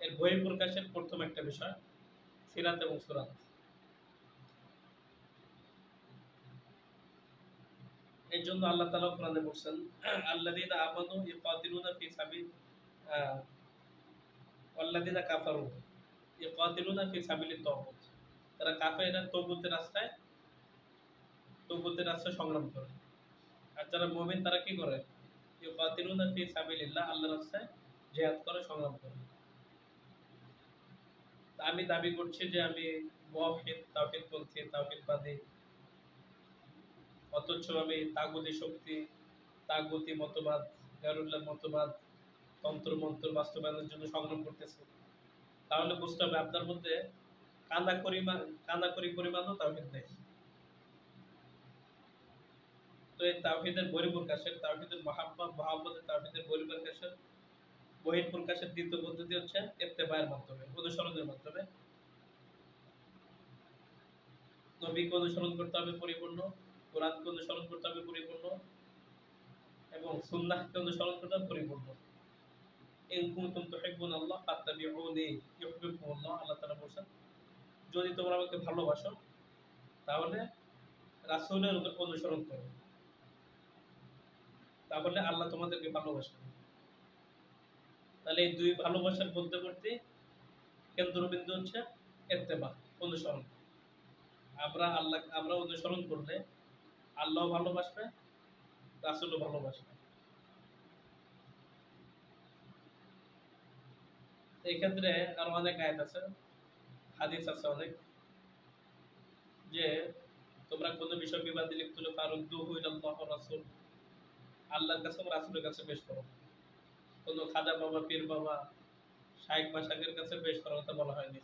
এর বহিঃপ্রকাশের প্রথম একটা বিষয় সিরাত এবং সুরাত। এর জন্য আল্লাহ তাআলা কোরআনে বলছেন, আল্লাযীনা আমানু ইউকাতিলুনা ফি সাবিল ওয়াল্লাযীনা কাফারু ইউকাতিলুনা ফি সাবিলিত তাগুত। তারা কাফেররা তগুতের রাস্তায় সংগ্রাম করে। আর যারা মুমিন তারা কি করে? ইউকাতিলুনা ফি সাবিলিল্লাহ, আল্লাহর রাস্তায় জিহাদ করে, সংগ্রাম করে। আমি দাবি করছি যে আমি মুওয়াহহিদ, তাওহীদপন্থী, তাওহীদবাদী, অথচ আমি তাগুতি শক্তি, তাগুতি মতবাদ, গায়রুল্লাহ মতবাদ, তন্ত্র মন্ত্র বাস্তবায়নের জন্য সংগ্রাম করতেছি। তাহলে বুঝতে হবে আপনার মধ্যে কানাকড়ি পরিমাণও তাওহীদ নেই। তো এই তাওহীদের বহিঃপ্রকাশের, তাওহীদুল মাহাব্বা, মুহাব্বতুত তাওহীদের বহিঃপ্রকাশের দ্বিতীয় পদ্ধতি হচ্ছে ইত্তেবায়ের মাধ্যমে, অনুসরণের মাধ্যমে। নবীকে অনুসরণ করতে হবে পরিপূর্ণ, কোরআনকে অনুসরণ করতে হবে পরিপূর্ণ, এবং সুন্নাহকে অনুসরণ করতে হবে পরিপূর্ণ। ইন কুনতুম তুহিব্বুনাল্লাহ ফাত্তাবিউনি ইউহিব্বুকুমুল্লাহ, আল্লাহ তাআলা বলেন, যদি তোমরা আমাকে ভালোবাসো তাহলে রাসূলের অনুসরণ করো, তাহলে আল্লাহ তোমাদেরকে ভালোবাসবেন। তাহলে এই দুই ভালোবাসার মধ্যবর্তী কেন্দ্রবিন্দু হচ্ছে ইত্তেবা, অনুসরণ। আমরা অনুসরণ করলে আল্লাহ ভালোবাসবে, রাসূলও ভালোবাসবে। এই ক্ষেত্রে আরো অনেক আয়াত আছে, হাদিস আছে অনেক, যে তোমরা কোনো বিষয় বিবাদে লিপ্ত হলে ফারুদ্দুহু ইলাল্লাহ ওয়া রাসূল, আল্লাহর কাছে এবং রাসূলের কাছে পেশ করো। কোনো খাজা বাবা, পীর বাবা, শাইখ মাশাইখের কাছে পেশ করার কথা বলা হয়নি।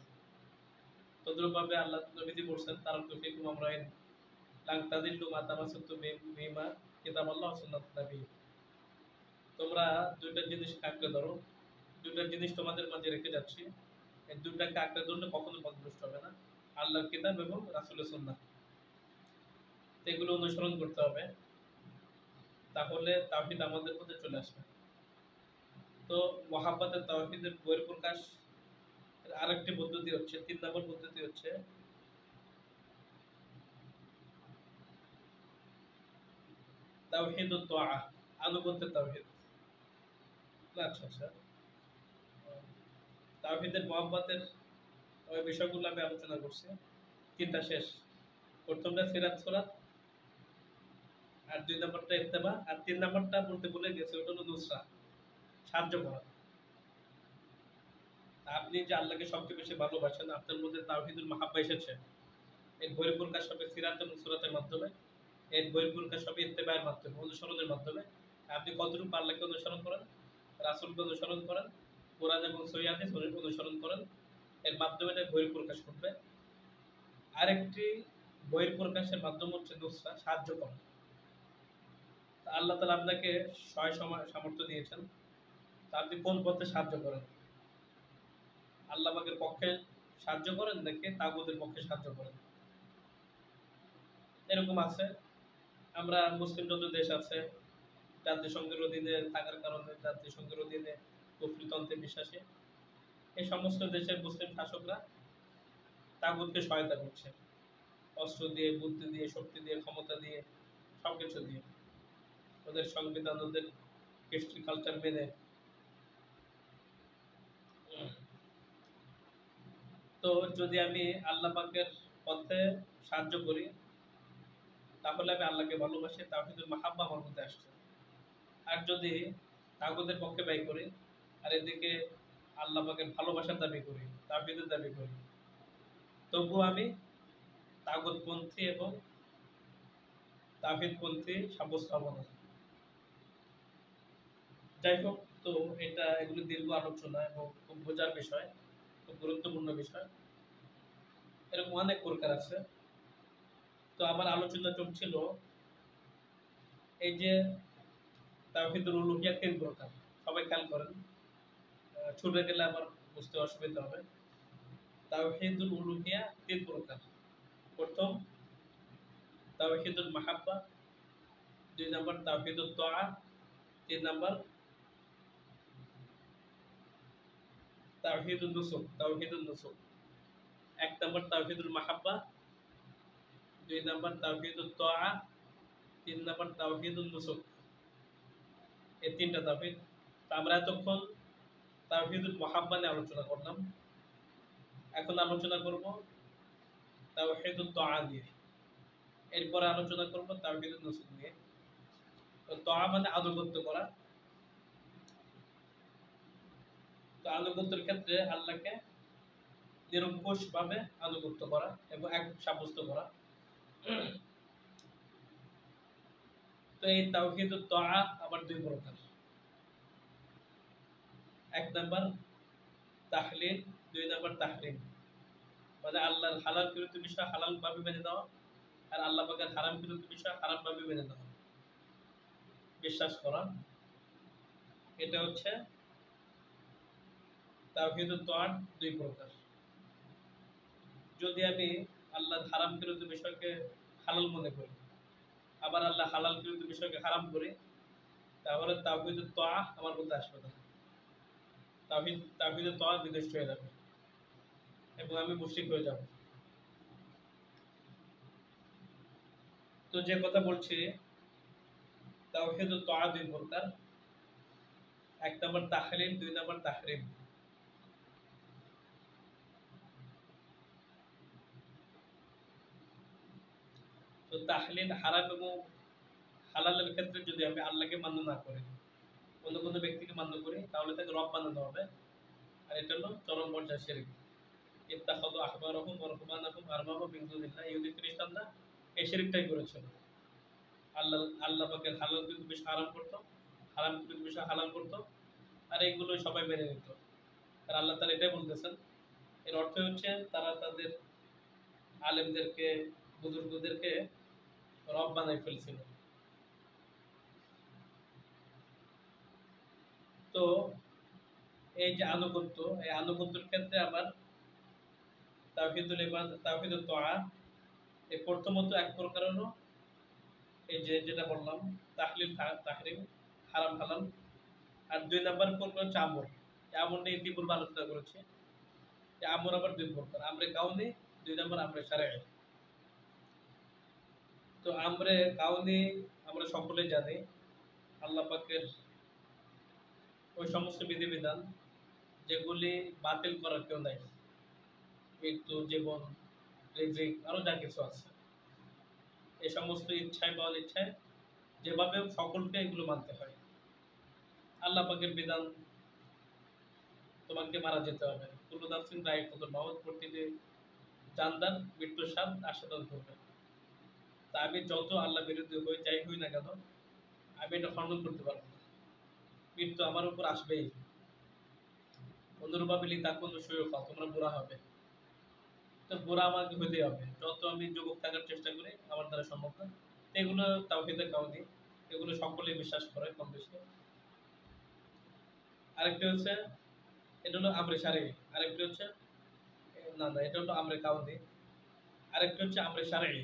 তদ্রূপভাবে আল্লাহ নবীজি বলছেন, তারাকতু ফীকুম আমরাইন লান তাদিল্লু মা তামাসসাকতুম বিহিমা কিতাবাল্লাহ ওয়া সুন্নাতুন নবী। তোমরা দুইটা জিনিস আঁকড়ে ধরো, দুইটা জিনিস তোমাদের মাঝে রেখে যাচ্ছি, এই দুইটাকে আঁকড়ে ধরলে কখনো পথভ্রষ্ট হবে না, আল্লাহর কিতাব এবং রাসূলের সুন্নাহ। এগুলো অনুসরণ করতে হবে, তাহলে তাওহীদ আমাদের মধ্যে চলে আসবে। তো মুহাব্বতের তাওহীদের বহিঃপ্রকাশ আরেকটি পদ্ধতি হচ্ছে, ৩ নম্বর পদ্ধতি হচ্ছে তাওহীদুত তাআ, আনুগত্যের তাওহীদ। আচ্ছা, তাওহীদের মুহাব্বতের ওই বিষয়গুলো আমি আলোচনা করছি, ৩টা শেষ। প্রথমটা সিরাত সুরাত, আর ২ নম্বরটা ইত্তেবা, আর ৩ নম্বরটা বলতে ভুলে গেছি, ওটা হলো নুসরা, সাহায্য করা। আপনি যে আল্লাহকে সবচেয়ে বেশি ভালোবাসেন, আপনার মধ্যে তাওহীদুল মাহাব্বা এসেছে, এর বহিঃপ্রকাশ হবে সিরাত এবং সুরাতের মাধ্যমে, এর বহিঃপ্রকাশ হবে ইত্তেবায়ের মাধ্যমে, অনুসরণের মাধ্যমে। আপনি কতটুকু আল্লাহকে অনুসরণ করেন, রাসূলকে অনুসরণ করেন, কোরআন এবং সহিহ হাদিস অনুসরণ করেন, এর মাধ্যমে এটা বহিঃপ্রকাশ করবে। আরেকটি বহিঃপ্রকাশের মাধ্যম হচ্ছে নুসরা, সাহায্য করা। আল্লাহ তাআলা আপনাকে সামর্থ্য দিয়েছেন, তা আপনি কোন পথে সাহায্য করেন? আল্লাহ পাকের পক্ষে সাহায্য করেন নাকি তাগুতের পক্ষে সাহায্য করেন? এরকম আছে। আমরা মুসলিম যত দেশ আছে, জাতিসংঘের অধীনে থাকার কারণে, জাতিসংঘের অধীনে কুফরিতন্ত্রে বিশ্বাসী, এই সমস্ত দেশের মুসলিম শাসকরা তাগুতকে সহায়তা করছে, অস্ত্র দিয়ে, বুদ্ধি দিয়ে, শক্তি দিয়ে, ক্ষমতা দিয়ে, সবকিছু দিয়ে, ওদের সংবিধান, ওদের হিস্ট্রি কালচার মেনে। তো যদি আমি আল্লাহ পাকের পথে সাহায্য করি, তাহলে আমি আল্লাহকে ভালোবাসি, তাওহীদুল মাহাব্বা আমার মধ্যে আসছে। আর যদি তাগুতের পক্ষে ব্যয় করি, আর এদিকে আল্লাহ পাকের ভালোবাসার দাবি করি, তাওহীদের দাবি করি, তবুও আমি তাগুতপন্থী এবং তাওহীদপন্থী সাব্যস্ত হব না। যাই হোক, তো এগুলো দীর্ঘ আলোচনা এবং খুব বোঝার বিষয়, খুব গুরুত্বপূর্ণ বিষয়। এরকম অনেক প্রকার আছে। তো আমার আলোচনা চলছিল এই যে তাওহীদুল উলুহিয়্যাহ 3 প্রকার। সবাই খেয়াল করেন, ছুটে গেলে আবার বুঝতে অসুবিধা হবে। তাওহীদুল উলুহিয়্যাহ 3 প্রকার। প্রথম তাওহীদুল মাহাব্বা, 2 নাম্বার তাওহীদুত তাআ, 3 নাম্বার তাওহীদুন নুসুক। তাওহীদুন নুসুক, 1 নাম্বার তাওহীদুল মাহাব্বা, 2 নাম্বার তাওহীদুত তাআ, 3 নাম্বার তাওহীদুন নুসুক। এই 3টা তাওহীদ। তো আমরা এতক্ষণ তাওহীদুল মাহাব্বা নিয়ে আলোচনা করলাম। এখন আলোচনা করব তাওহীদুত তাআ নিয়ে। এরপরে আলোচনা করব তাওহীদুন নুসুক নিয়ে। তো তাআ মানে আনুগত্য করা। তো আনুগত্যের ক্ষেত্রে আল্লাহকে নিরঙ্কুশভাবে আনুগত্য করা এবং এক সাব্যস্ত করা। তো এই তাওহীদুত তাআ আবার 2 প্রকার। 1 নাম্বার তাহলিল, 2 নাম্বার তাহরিম। মানে আল্লাহর হালালকৃত বিষয় হালালভাবে মেনে নেওয়া, আর আল্লাহ পাকের হারামকৃত বিষয় হারামভাবে মেনে নেওয়া, বিশ্বাস করা। এটা হচ্ছে তাওহীদুত তাআর 2 প্রকার। যদি আমি আল্লাহর হারামকৃত বিষয়কে হালাল মনে করি, আবার আল্লাহ হালালকৃত বিষয়কে হারাম করি, তাহলে তাওহীদুত তাআ আমার মধ্যে আসবে না। তাওহীদুত তাআ বিনষ্ট হয়ে যাবে এবং আমি মুশরিক হয়ে যাব। তো যে কথা বলছি, তাওহীদুত তাআ 2 প্রকার। 1 নাম্বার তাহলিল, 2 নাম্বার তাহরিম। তো তাহলিল হারাম এবং হালালের ক্ষেত্রে যদি আমি আল্লাহকে মান্য না করি, অন্য কোনো ব্যক্তিকে মান্য করি, তাহলে তাকে রব বানানো হবে। আর এটা হলো চরম পর্যায়ে শিরক। ইত্তাখাযু আহবারহুম ওয়া রুহবানাহুম আরবাবা মিন দুনিল্লাহ। ইহুদি খ্রিস্টানরা এই শিরকটাই করেছিল। আল্লাহ পাকের হালালকৃত বিষয় হারাম করত, হারামকৃত বিষয় হালাল করত, আর এইগুলো সবাই মেনে নিত। আর আল্লাহ তাআলা এটাই বলতেছেন, এর অর্থ হচ্ছে তারা তাদের আলেমদেরকে, বুজুর্গদেরকে রব বানাই ফেলছিল। তো এই যে আনুগত্য, এই আনুগত্যের ক্ষেত্রে আবার তাওহীদুল ইবাদত, তাওহীদুত তাআ, এই প্রথমত এক প্রকার হলো এই যে যেটা বললাম তাহলিল তাহরিম, হারাম হালাল। আর 2 নাম্বার প্রকার হচ্ছে আমর। এই আমর নিয়ে ইতিপূর্বে আলোচনা করেছি। এই আমর আবার 2 প্রকার, আমরে কাউনি, 2 নাম্বার আমরে শারঈ। তো আমরে কাউনি আমরা সকলে জানি, আল্লাহ পাকের ওই সমস্ত বিধিবিধান যেগুলি বাতিল করার কেউ নাই। মৃত্যু, জীবন, রিজিক, আরো যা কিছু আছে, এই সমস্ত ইচ্ছায় বা অনিচ্ছায় যেভাবে সকলকে এগুলো মানতে হয়। আল্লাহ পাকের বিধান, তোমাকে মারা যেতে হবে, কুল্লু নাফসিন যায়িকাতুল মাউত, প্রতিটি জানদার মৃত্যুর স্বাদ আস্বাদন করবে। তা আমি যত আল্লাহ বিরোধী হই, যাই হই না কেন, আমি এটা খণ্ডন করতে পারবো না। মৃত্যু আমার উপর আসবেই। অনুরূপভাবে লিতাকুনু শুয়ুখা, তোমরা বুড়া হবে। তো বুড়া আমাকে হইতেই হবে। যত আমি যুবক থাকার চেষ্টা করি, আমার দ্বারা সম্ভব না। এগুলো তাওহীদে কাউনি, এগুলো সকলেই বিশ্বাস করে কম বেশি। আরেকটি হচ্ছে, এটা হলো আমরে শারঈ। আরেকটি হচ্ছে, না না, এটা হলো আমরে কাউনি। আরেকটি হচ্ছে আমরে শারঈ।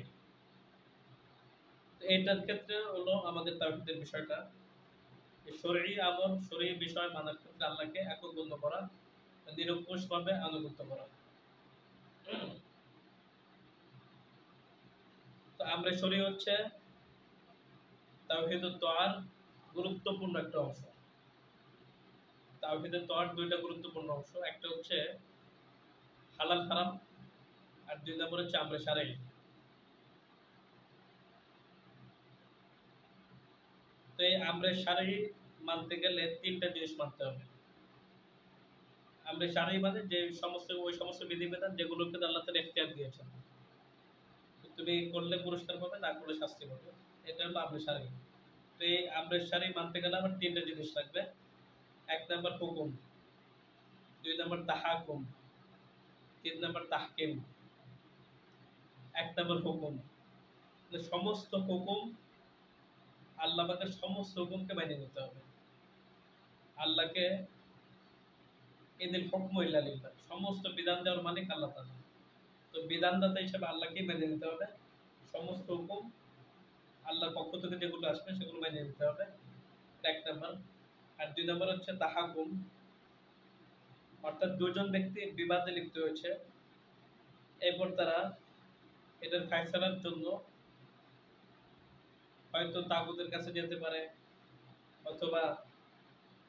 তো এটার ক্ষেত্রে হলো আমাদের তাওহীদের বিষয়টা, শরঈ আমর, শরঈ বিষয় মানার ক্ষেত্রে আল্লাহকে একক গণ্য করা, নিরঙ্কুশভাবে আনুগত্য করা। তো আমরে শরঈ হচ্ছে তাওহীদুত তাআর গুরুত্বপূর্ণ একটা অংশ। তাওহীদুত তাআর 2টা গুরুত্বপূর্ণ অংশ, একটা হচ্ছে হালাল হারাম, আর 2 নম্বর হচ্ছে আমরে শারঈ। তো এই আমরে শারঈ মানতে গেলে 3টা জিনিস মানতে হবে। আমরে শারঈ মানে যে সমস্ত, ওই সমস্ত বিধিবিধান যেগুলোকে আল্লাহ তাআলা ইখতিয়ার দিয়েছেন, তুমি করলে পুরস্কার পাবে, না করলে শাস্তি পাবে। এটা হলো আমরে শারঈ। তো এই আমরে শারঈ মানতে গেলে আমার 3টা জিনিস লাগবে। 1 নাম্বার হুকুম, 2 নাম্বার তাহাকুম, 3 নাম্বার তাহকিম। 1 নাম্বার হুকুম, যে সমস্ত হুকুম আল্লাহ পাকের সমস্ত হুকুমকে মেনে নিতে হবে। আল্লাহকে ইনিল হুকমু ইল্লা লিল্লাহ, সমস্ত বিধান দেওয়ার মালিক আল্লাহ তাআলা। তো বিধানদাতা হিসেবে আল্লাহকেই মেনে নিতে হবে। সমস্ত হুকুম আল্লাহর পক্ষ থেকে যেগুলো আসবে সেগুলো মেনে নিতে হবে, এটা ১ নাম্বার। আর ২ নাম্বার হচ্ছে তাহাকুম, অর্থাৎ দুজন ব্যক্তি বিবাদে লিপ্ত হয়েছে, এরপর তারা এটার ফায়সালার জন্য হয়তো তাগুতের কাছে যেতে পারে অথবা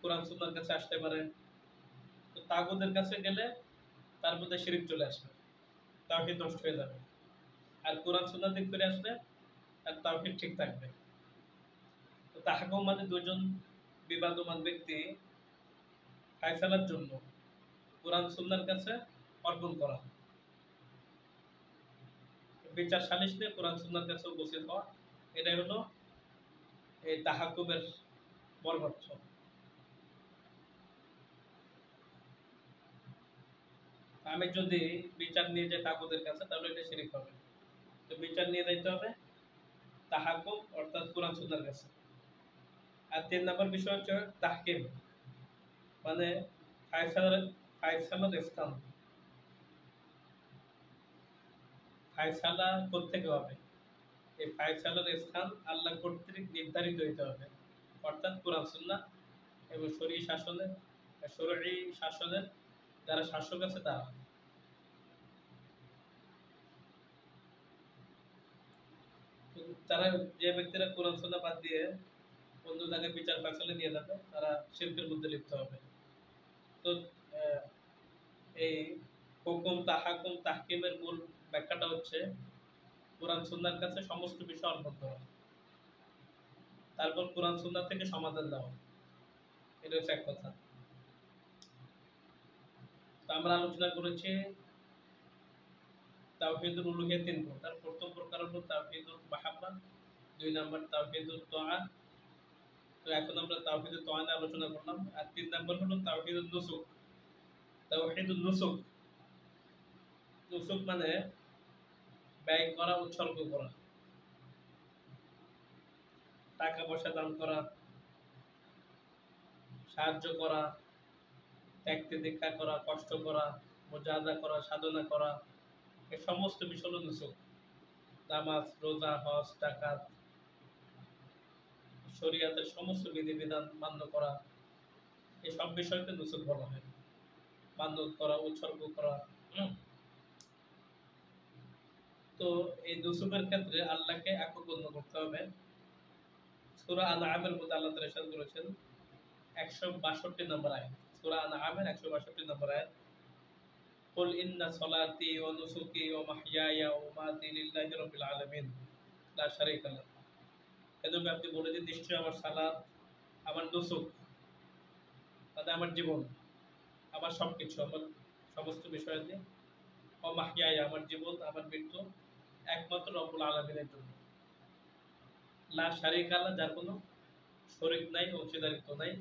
কোরআন সুন্নাহর কাছে আসতে পারে। তো তাগুতের কাছে গেলে তার মধ্যে শিরক চলে আসবে, তাওহীদ নষ্ট হয়ে যাবে। আর কোরআন সুন্নাহ দিক ফিরে আসলে তার তাওহীদ ঠিক থাকবে। তো তাহাকুম মানে দুজন বিবাদমান ব্যক্তি ফায়সালার জন্য কোরআন সুন্নাহর কাছে অর্পণ করা, বিচার সালিশ নিয়ে কোরআন সুন্নাহর কাছে উপস্থিত হওয়া, এটাই হলো এই তাহাকুমের মর্মার্থ। আমি যদি বিচার নিয়ে যাই তাগুতের কাছে তাহলে এটা শিরক হবে। তো বিচার নিয়ে যাইতে হবে তাহাকুম অর্থাৎ কোরআন সুন্নাহর কাছে। আর ৩ নম্বর বিষয় হচ্ছে তাহকিম, মানে ফায়সালার ফায়সালার স্থান। ফায়সালা কোত্থেকে হবে? এই ফায়সালার স্থান আল্লাহ কর্তৃক নির্ধারিত হইতে হবে, অর্থাৎ কোরআন সুন্নাহ এবং শরঈ শাসনের যারা শাসক আছে তারা। তো তারা যে ব্যক্তিরা কোরআন সুন্নাহ বাদ দিয়ে অন্য জায়গায় বিচার ফায়সালা নিয়ে যাবে তারা শিরকের মধ্যে লিপ্ত হবে। তো আহ, এই হুকুম তাহাকুম তাহকিমের মূল ব্যাখ্যাটা হচ্ছে কোরআন সুন্নাহর কাছে সমস্ত বিষয় অর্পণ করা, তারপর কোরআন সুন্নাহ থেকে সমাধান দেওয়া, এটা হচ্ছে এক কথা। তো আমরা আলোচনা করেছি তাওহীদুল উলুহিয়্যাহ ৩ প্রকার। প্রথম প্রকার হলো তাওহীদুল মাহাব্বা, ২ নাম্বার তাওহীদুত তাআ। তো এখন আমরা তাওহীদুত তাআ নিয়ে আলোচনা করলাম। আর ৩ নাম্বার হলো তাওহীদুন নুসুক। তাওহীদুন নুসুক, নুসুক মানে ব্যয় করা, উৎসর্গ করা, টাকা পয়সা দান করা, সাহায্য করা, ত্যাগ তিতিক্ষা করা, কষ্ট করা, মুজাহাদা করা, সাধনা করা, এই সমস্ত বিষয় হলো নুসুক। নামাজ, রোজা, হজ, যাকাত, শরীয়তের সমস্ত বিধিবিধান মান্য করা, এই সব বিষয়কে নুসুক বলা হয়। মান্যত করা, উৎসর্গ করা। হুম? তো এই নুসুকের ক্ষেত্রে আল্লাহকে একক গণ্য করতে হবে। সূরা আনআমের মধ্যে আল্লাহ তাআলা ইরশাদ করেছেন ১৬২ নম্বর আয়াত। সূরা আনআমের ১৬২ নম্বর আয়াত, কুল ইন্না সলাতি ওয়া নুসুকি ওয়া মাহইয়ায়া ওয়া মামাতি লিল্লাহি রাব্বিল আলামিন লা শারীকা লাহু। এজন্য আপনি বলে দিন নিশ্চয়ই আমার সালাত, আমার নুসুক মানে আমার জীবন, আমার সবকিছু, আমার সমস্ত বিষয়াদি, ওয়া মাহইয়ায়া আমার জীবন, আমার মৃত্যু একমাত্র রব্বুল আলামিনের জন্য। লা শারীকা লাহু, যার কোনো শরীক নাই, অংশীদারিত্ব নাই।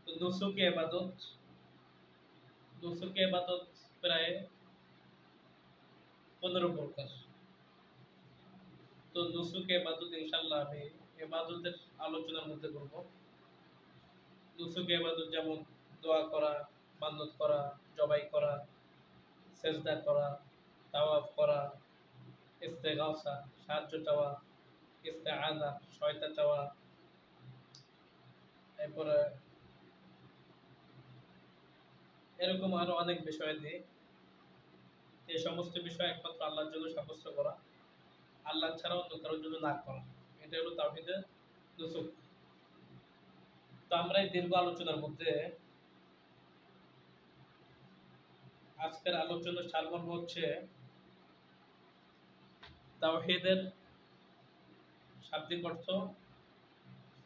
তো নুসুকি ইবাদত, নুসুকি ইবাদত প্রায় ১৫ প্রকার। তো নুসুকে ইবাদত ইনশাআল্লাহ আমি ইবাদতের আলোচনার মধ্যে করব। নুসুকে ইবাদত যেমন দোয়া করা, মান্নত করা, জবাই করা, সেজদা করা, তাওয়াফ করা, ইস্তেগাসা সাহায্য চাওয়া, ইস্তেআযা সহায়তা চাওয়া, এরপরে এরকম আরো অনেক বিষয় দিয়ে এই সমস্ত বিষয় একমাত্র আল্লাহর জন্য সাব্যস্ত করা, আল্লাহ ছাড়া অন্য কারোর জন্য না করা, এটা হলো তাওহীদের নুসুক। তো আমরা এই দীর্ঘ আলোচনার মধ্যে আজকের আলোচনার সারমর্ম হচ্ছে তাওহীদের শাব্দিক অর্থ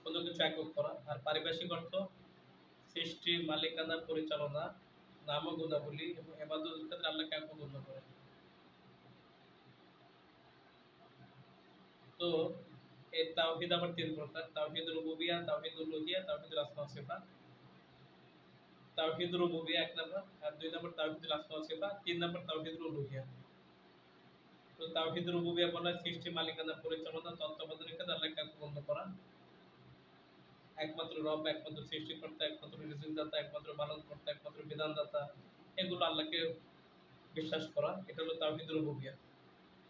কোনো কিছু একক করা, আর পারিভাষিক অর্থ সৃষ্টি, মালিকানা, পরিচালনা, নাম ও গুণাবলী এবং ইবাদতের ক্ষেত্রে আল্লাহকে একক গণ্য করে। তো এই তাওহীদ আবার ৩ প্রকার: তাওহীদুল রুবুবিয়্যাহ, তাওহীদুল উলুহিয়্যাহ, তাওহীদুল আসমা ওয়া সিফাত। তাওহীদুর রুবুবিয়্যাহ ১ নাম্বার, আর ২ নাম্বার তাওহীদুল আসমা ওয়া সিফাত, ৩ নাম্বার তাওহীদুল উলুহিয়্যাহ। তো তাওহীদ রুবুবিয়্যা বলা হয় সৃষ্টি, মালিকানা, পরিচালনা, তত্ত্বাবধানের ক্ষেত্রে আল্লাহকে একত্র করা, একমাত্র রব, একমাত্র সৃষ্টিকর্তা, একমাত্র রিজিকদাতা, একমাত্র পালনকর্তা, একমাত্র বিধানদাতা, এগুলো আল্লাহকে বিশ্বাস করা, এটা হলো তাওহীদ রুবুবিয়্যা।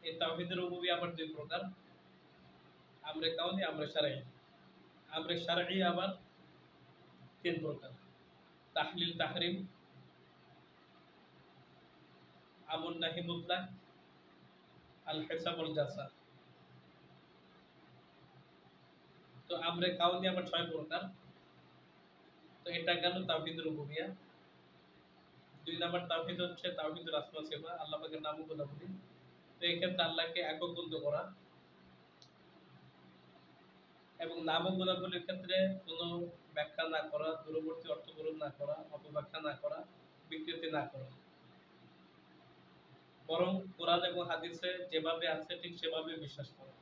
এই তাওহীদ রুবুবিয়্যা আবার দুই প্রকার, আমরে কাউনি, আমরে শারঈ। আমরে শারঈ আবার তিন প্রকার, তাহলিল তাহরিম, আমর নাহি মুতলাক, আল হিসাব ওয়াল জাযা। তো আমরে কাউনি আবার ছয় প্রকার। তো এটা গেল তাওহীদ রুবুবিয়্যা। দুই নাম্বার তাওহীদ হচ্ছে তাওহীদুল আসমা সিফাত, আল্লাহ পাকের নাম ও গুণাবলী। তো এই ক্ষেত্রে আল্লাহকে একক গণ্য করা এবং নাম ও গুণাবলীর ক্ষেত্রে কোনো ব্যাখ্যা না করা, দূরবর্তী অর্থ গ্রহণ না করা, অপব্যাখ্যা না করা, বিকৃতি না করা, বরং কোরআন এবং হাদিসে যেভাবে আছে ঠিক সেভাবে বিশ্বাস করা।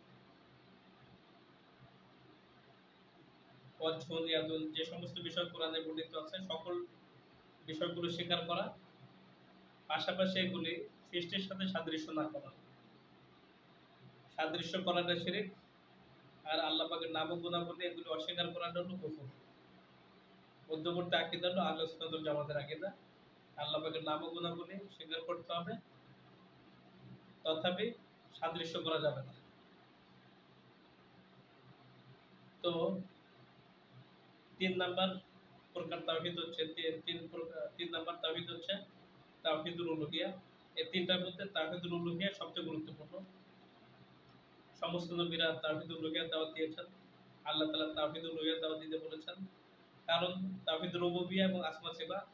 ওয়াজহুন ইয়াদুন, যে সমস্ত বিষয় কোরআনে বর্ণিত আছে সকল বিষয়গুলো স্বীকার করা, পাশাপাশি এগুলি সৃষ্টির সাথে সাদৃশ্য না করা। সাদৃশ্য করাটা শিরক, আর আল্লাহ পাকের নাম ও গুণাবলী এগুলি অস্বীকার করাটা হলো কুফর। মধ্যবর্তী আকীদা হলো আহলে সুন্নাত ওয়াল জামাতের আকীদা। আল্লাহ পাকের নাম ও গুণাবলী স্বীকার করতে হবে, তথাপি সাদৃশ্য করা যাবে না। তো তিন নাম্বার প্রকার তাওহীদ হচ্ছে তিন নাম্বার তাওহীদ হচ্ছে তাওহীদুল উলুহিয়া। এই তিনটার মধ্যে তাওহীদুল উলুহিয়া সবচেয়ে গুরুত্বপূর্ণ। সমস্ত নবীরা তাওহীদুল উলুহিয়ার দাওয়াত দিয়েছেন, আল্লাহ তাআলা তাওহীদুল উলুহিয়ার দাওয়াত দিতে বলেছেন। কারণ তাওহীদ রুবুবিয়্যা এবং আসমা সিফাত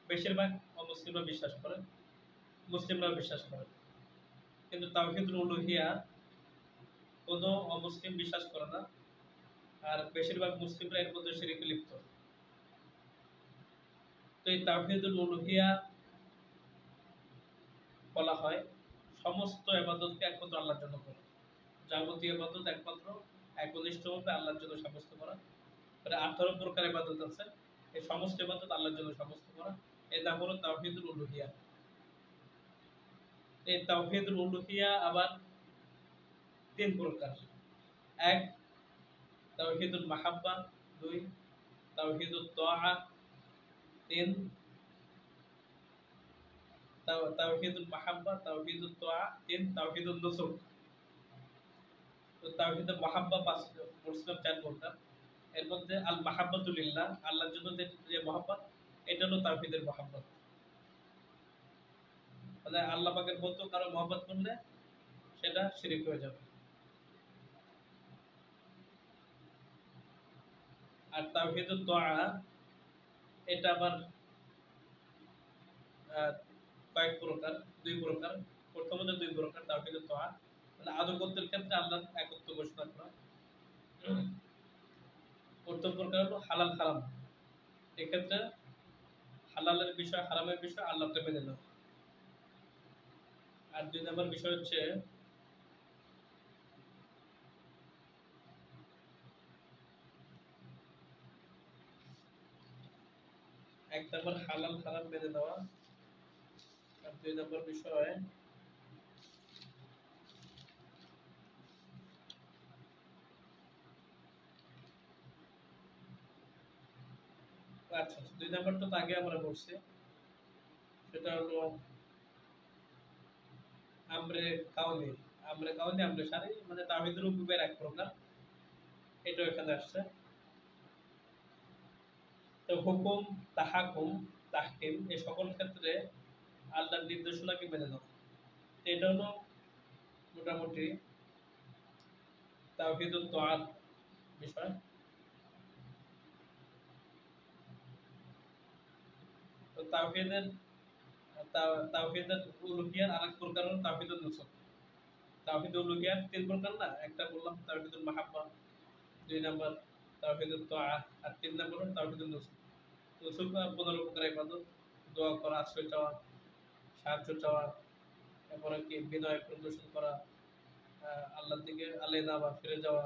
বেশিরভাগ অমুসলিমরা বিশ্বাস করে, মুসলিমরাও বিশ্বাস করে, কিন্তু তাওহীদুল উলুহিয়া কোনো অমুসলিম বিশ্বাস করে না, আর বেশিরভাগ মুসলিমরা এর মধ্যে শিরকে লিপ্ত। তো এই তাওহীদুল উলুহিয়া বলা হয় সমস্ত ইবাদতকে একমাত্র আল্লাহর জন্য করা, যাবতীয় ইবাদত একমাত্র একনিষ্ঠভাবে আল্লাহর জন্য সাব্যস্ত করা। মানে 18 প্রকার ইবাদত আছে, এই সমস্ত ইবাদত আল্লাহর জন্য সাব্যস্ত করা, এর নাম হলো তাওহীদুল উলুহিয়া। এই তাওহীদুল উলুহিয়া আবার তিন প্রকার। এক, তাওহীদুল মাহাব্বা। দুই, তাওহীদুত তাআ। তিন, তাওহীদুল মাহাব্বা, তাওহীদুত তাআ। তিন, তাওহীদুন নুসুক। তো তাওহীদুল মাহাব্বা বলছিলাম চার প্রকার। এর মধ্যে আল মাহাব্বাতু লিল্লাহ, আল্লাহর জন্য যে মহব্বত, এটা হলো তাওহীদের মহব্বত। মানে আল্লাহ পাকের মতো কারো মহব্বত করলে সেটা শিরক হয়ে যাবে। আর তাওহীদুত তাআ এটা আবার কয়েক প্রকার, দুই প্রকার। প্রথমত দুই প্রকার তাওহীদুত তাআ, মানে আনুগত্যের ক্ষেত্রে আল্লাহর একত্ব ঘোষণা করা। প্রথম প্রকার হলো হালাল হারাম, এক্ষেত্রে হালালের বিষয় হারামের বিষয় আল্লাহকে মেনে নেওয়া। আর দুই নম্বর বিষয় হচ্ছে এক নম্বর হালাল হারাম মেনে নেওয়া, আর দুই নম্বর বিষয় আচ্ছা, দুই নম্বরটা তো আগে আমরা বলছি, সেটা হলো আমরে কাউনি। আমরে কাউনি, আমরে শারঈ, মানে তাওহীদুল রুবুবিয়্যার এক প্রকার, এটা এখানে আসছে। তো হুকুম, তাহাকুম, তাহকিম এই সকল ক্ষেত্রে আল্লাহর নির্দেশনাকে মেনে নেওয়া, এটা হলো মোটামুটি তাওহীদুত তাআর বিষয়। তো তাওহীদের উলুহিয়ার আরেক প্রকার হলো তাওহীদুন নুসুক। তাওহীদুল উলুহিয়ার তিন প্রকার না, একটা বললাম তাওহীদুল মাহাব্বা, দুই নাম্বার তাওহীদুত তাআ, আর তিন নাম্বার হলো তাওহীদুন নুসুক। নুসুক 15 প্রকার ইবাদত, দোয়া করা, আশ্রয় চাওয়া, সাহায্য চাওয়া, এরপরে কি বিনয় প্রদর্শন করা, আল্লাহর দিকে আল্লাহ ফিরে যাওয়া,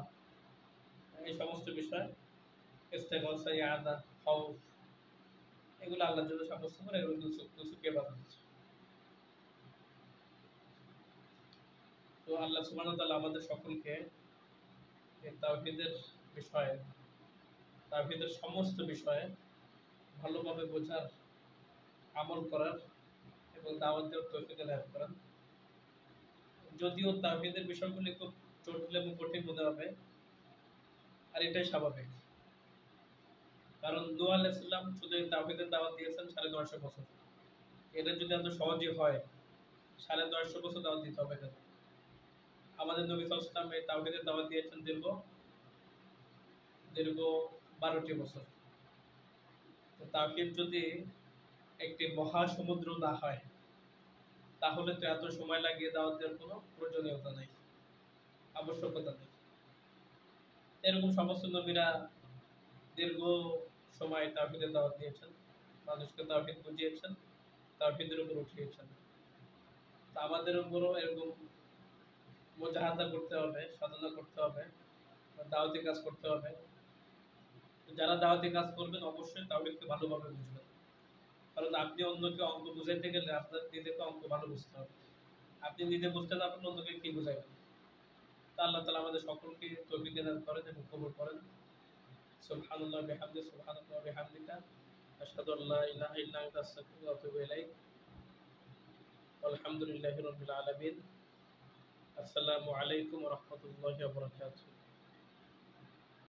এই সমস্ত বিষয়, ইস্তেগফার, ইয়াদা, খাউফ, এগুলো আল্লাহর জন্য সাব্যস্ত করে, এগুলো নুসুক ইবাদত। তো আল্লাহ সুবহানাহু ওয়া তাআলা আমাদের সকলকে এই তাওহীদের বিষয়ে, তাওহীদের সমস্ত বিষয়ে ভালোভাবে বোঝার, আমল করার এবং দাওয়াত দেওয়ার তৌফিক দান করেন। যদিও তাওহীদের বিষয়গুলি খুব জটিল এবং কঠিন মনে হবে, আর এটাই স্বাভাবিক। কারণ নূহ আলাইহিস সালাম শুধু তাওহীদের দাওয়াত দিয়েছেন ৯৫০ বছর। এটা যদি এত সহজে হয়, ৯৫০ বছর দাওয়াত দিতে হবে কেন? আমাদের নবী সাল্লাল্লাহু আলাইহি ওয়াসাল্লাম এই তাওহীদের দাওয়াত দিয়েছেন দীর্ঘ দীর্ঘ ১২টি বছর। তো তাওহীদ যদি একটি মহাসমুদ্র না হয়, তাহলে তো এত সময় লাগিয়ে দাওয়াত দেওয়ার কোনো প্রয়োজনীয়তা নেই, আবশ্যকতা নেই। এরকম সমস্ত নবীরা দীর্ঘ সময় তাওহীদের দাওয়াত দিয়েছেন, মানুষকে তাওহীদ বুঝিয়েছেন, তাওহীদের উপর উঠিয়েছেন। তা আমাদের উপরও এরকম মুজাহাদা করতে হবে, সাধনা করতে হবে, দাওয়াতি কাজ করতে হবে। যারা দাওয়াতি কাজ করবেন অবশ্যই তাওহীদকে ভালোভাবে বুঝবেন। কারণ আপনি অন্যকে অঙ্ক বুঝাইতে গেলে আপনার নিজেকে অঙ্ক ভালো বুঝতে হবে। আপনি নিজে বুঝতে না পারলে অন্যকে কি বুঝাইবেন? তা আল্লাহ তাআলা আমাদের সকলকে তৌফিক দান করেন এবং কবুল করেন। সুবহানাল্লাহি ওয়া বিহামদিহি, সুবহানাল্লাহি ওয়া বিহামদিকা, আশহাদু আল্লা ইলাহা ইল্লা আনতা, আস্তাগফিরুকা ওয়া আতুবু ইলাইক। আলহামদুলিল্লাহি রাব্বিল আলামিন। আসসালামু আলাইকুম ওয়া রাহমাতুল্লাহি ওয়া বারাকাতুহু।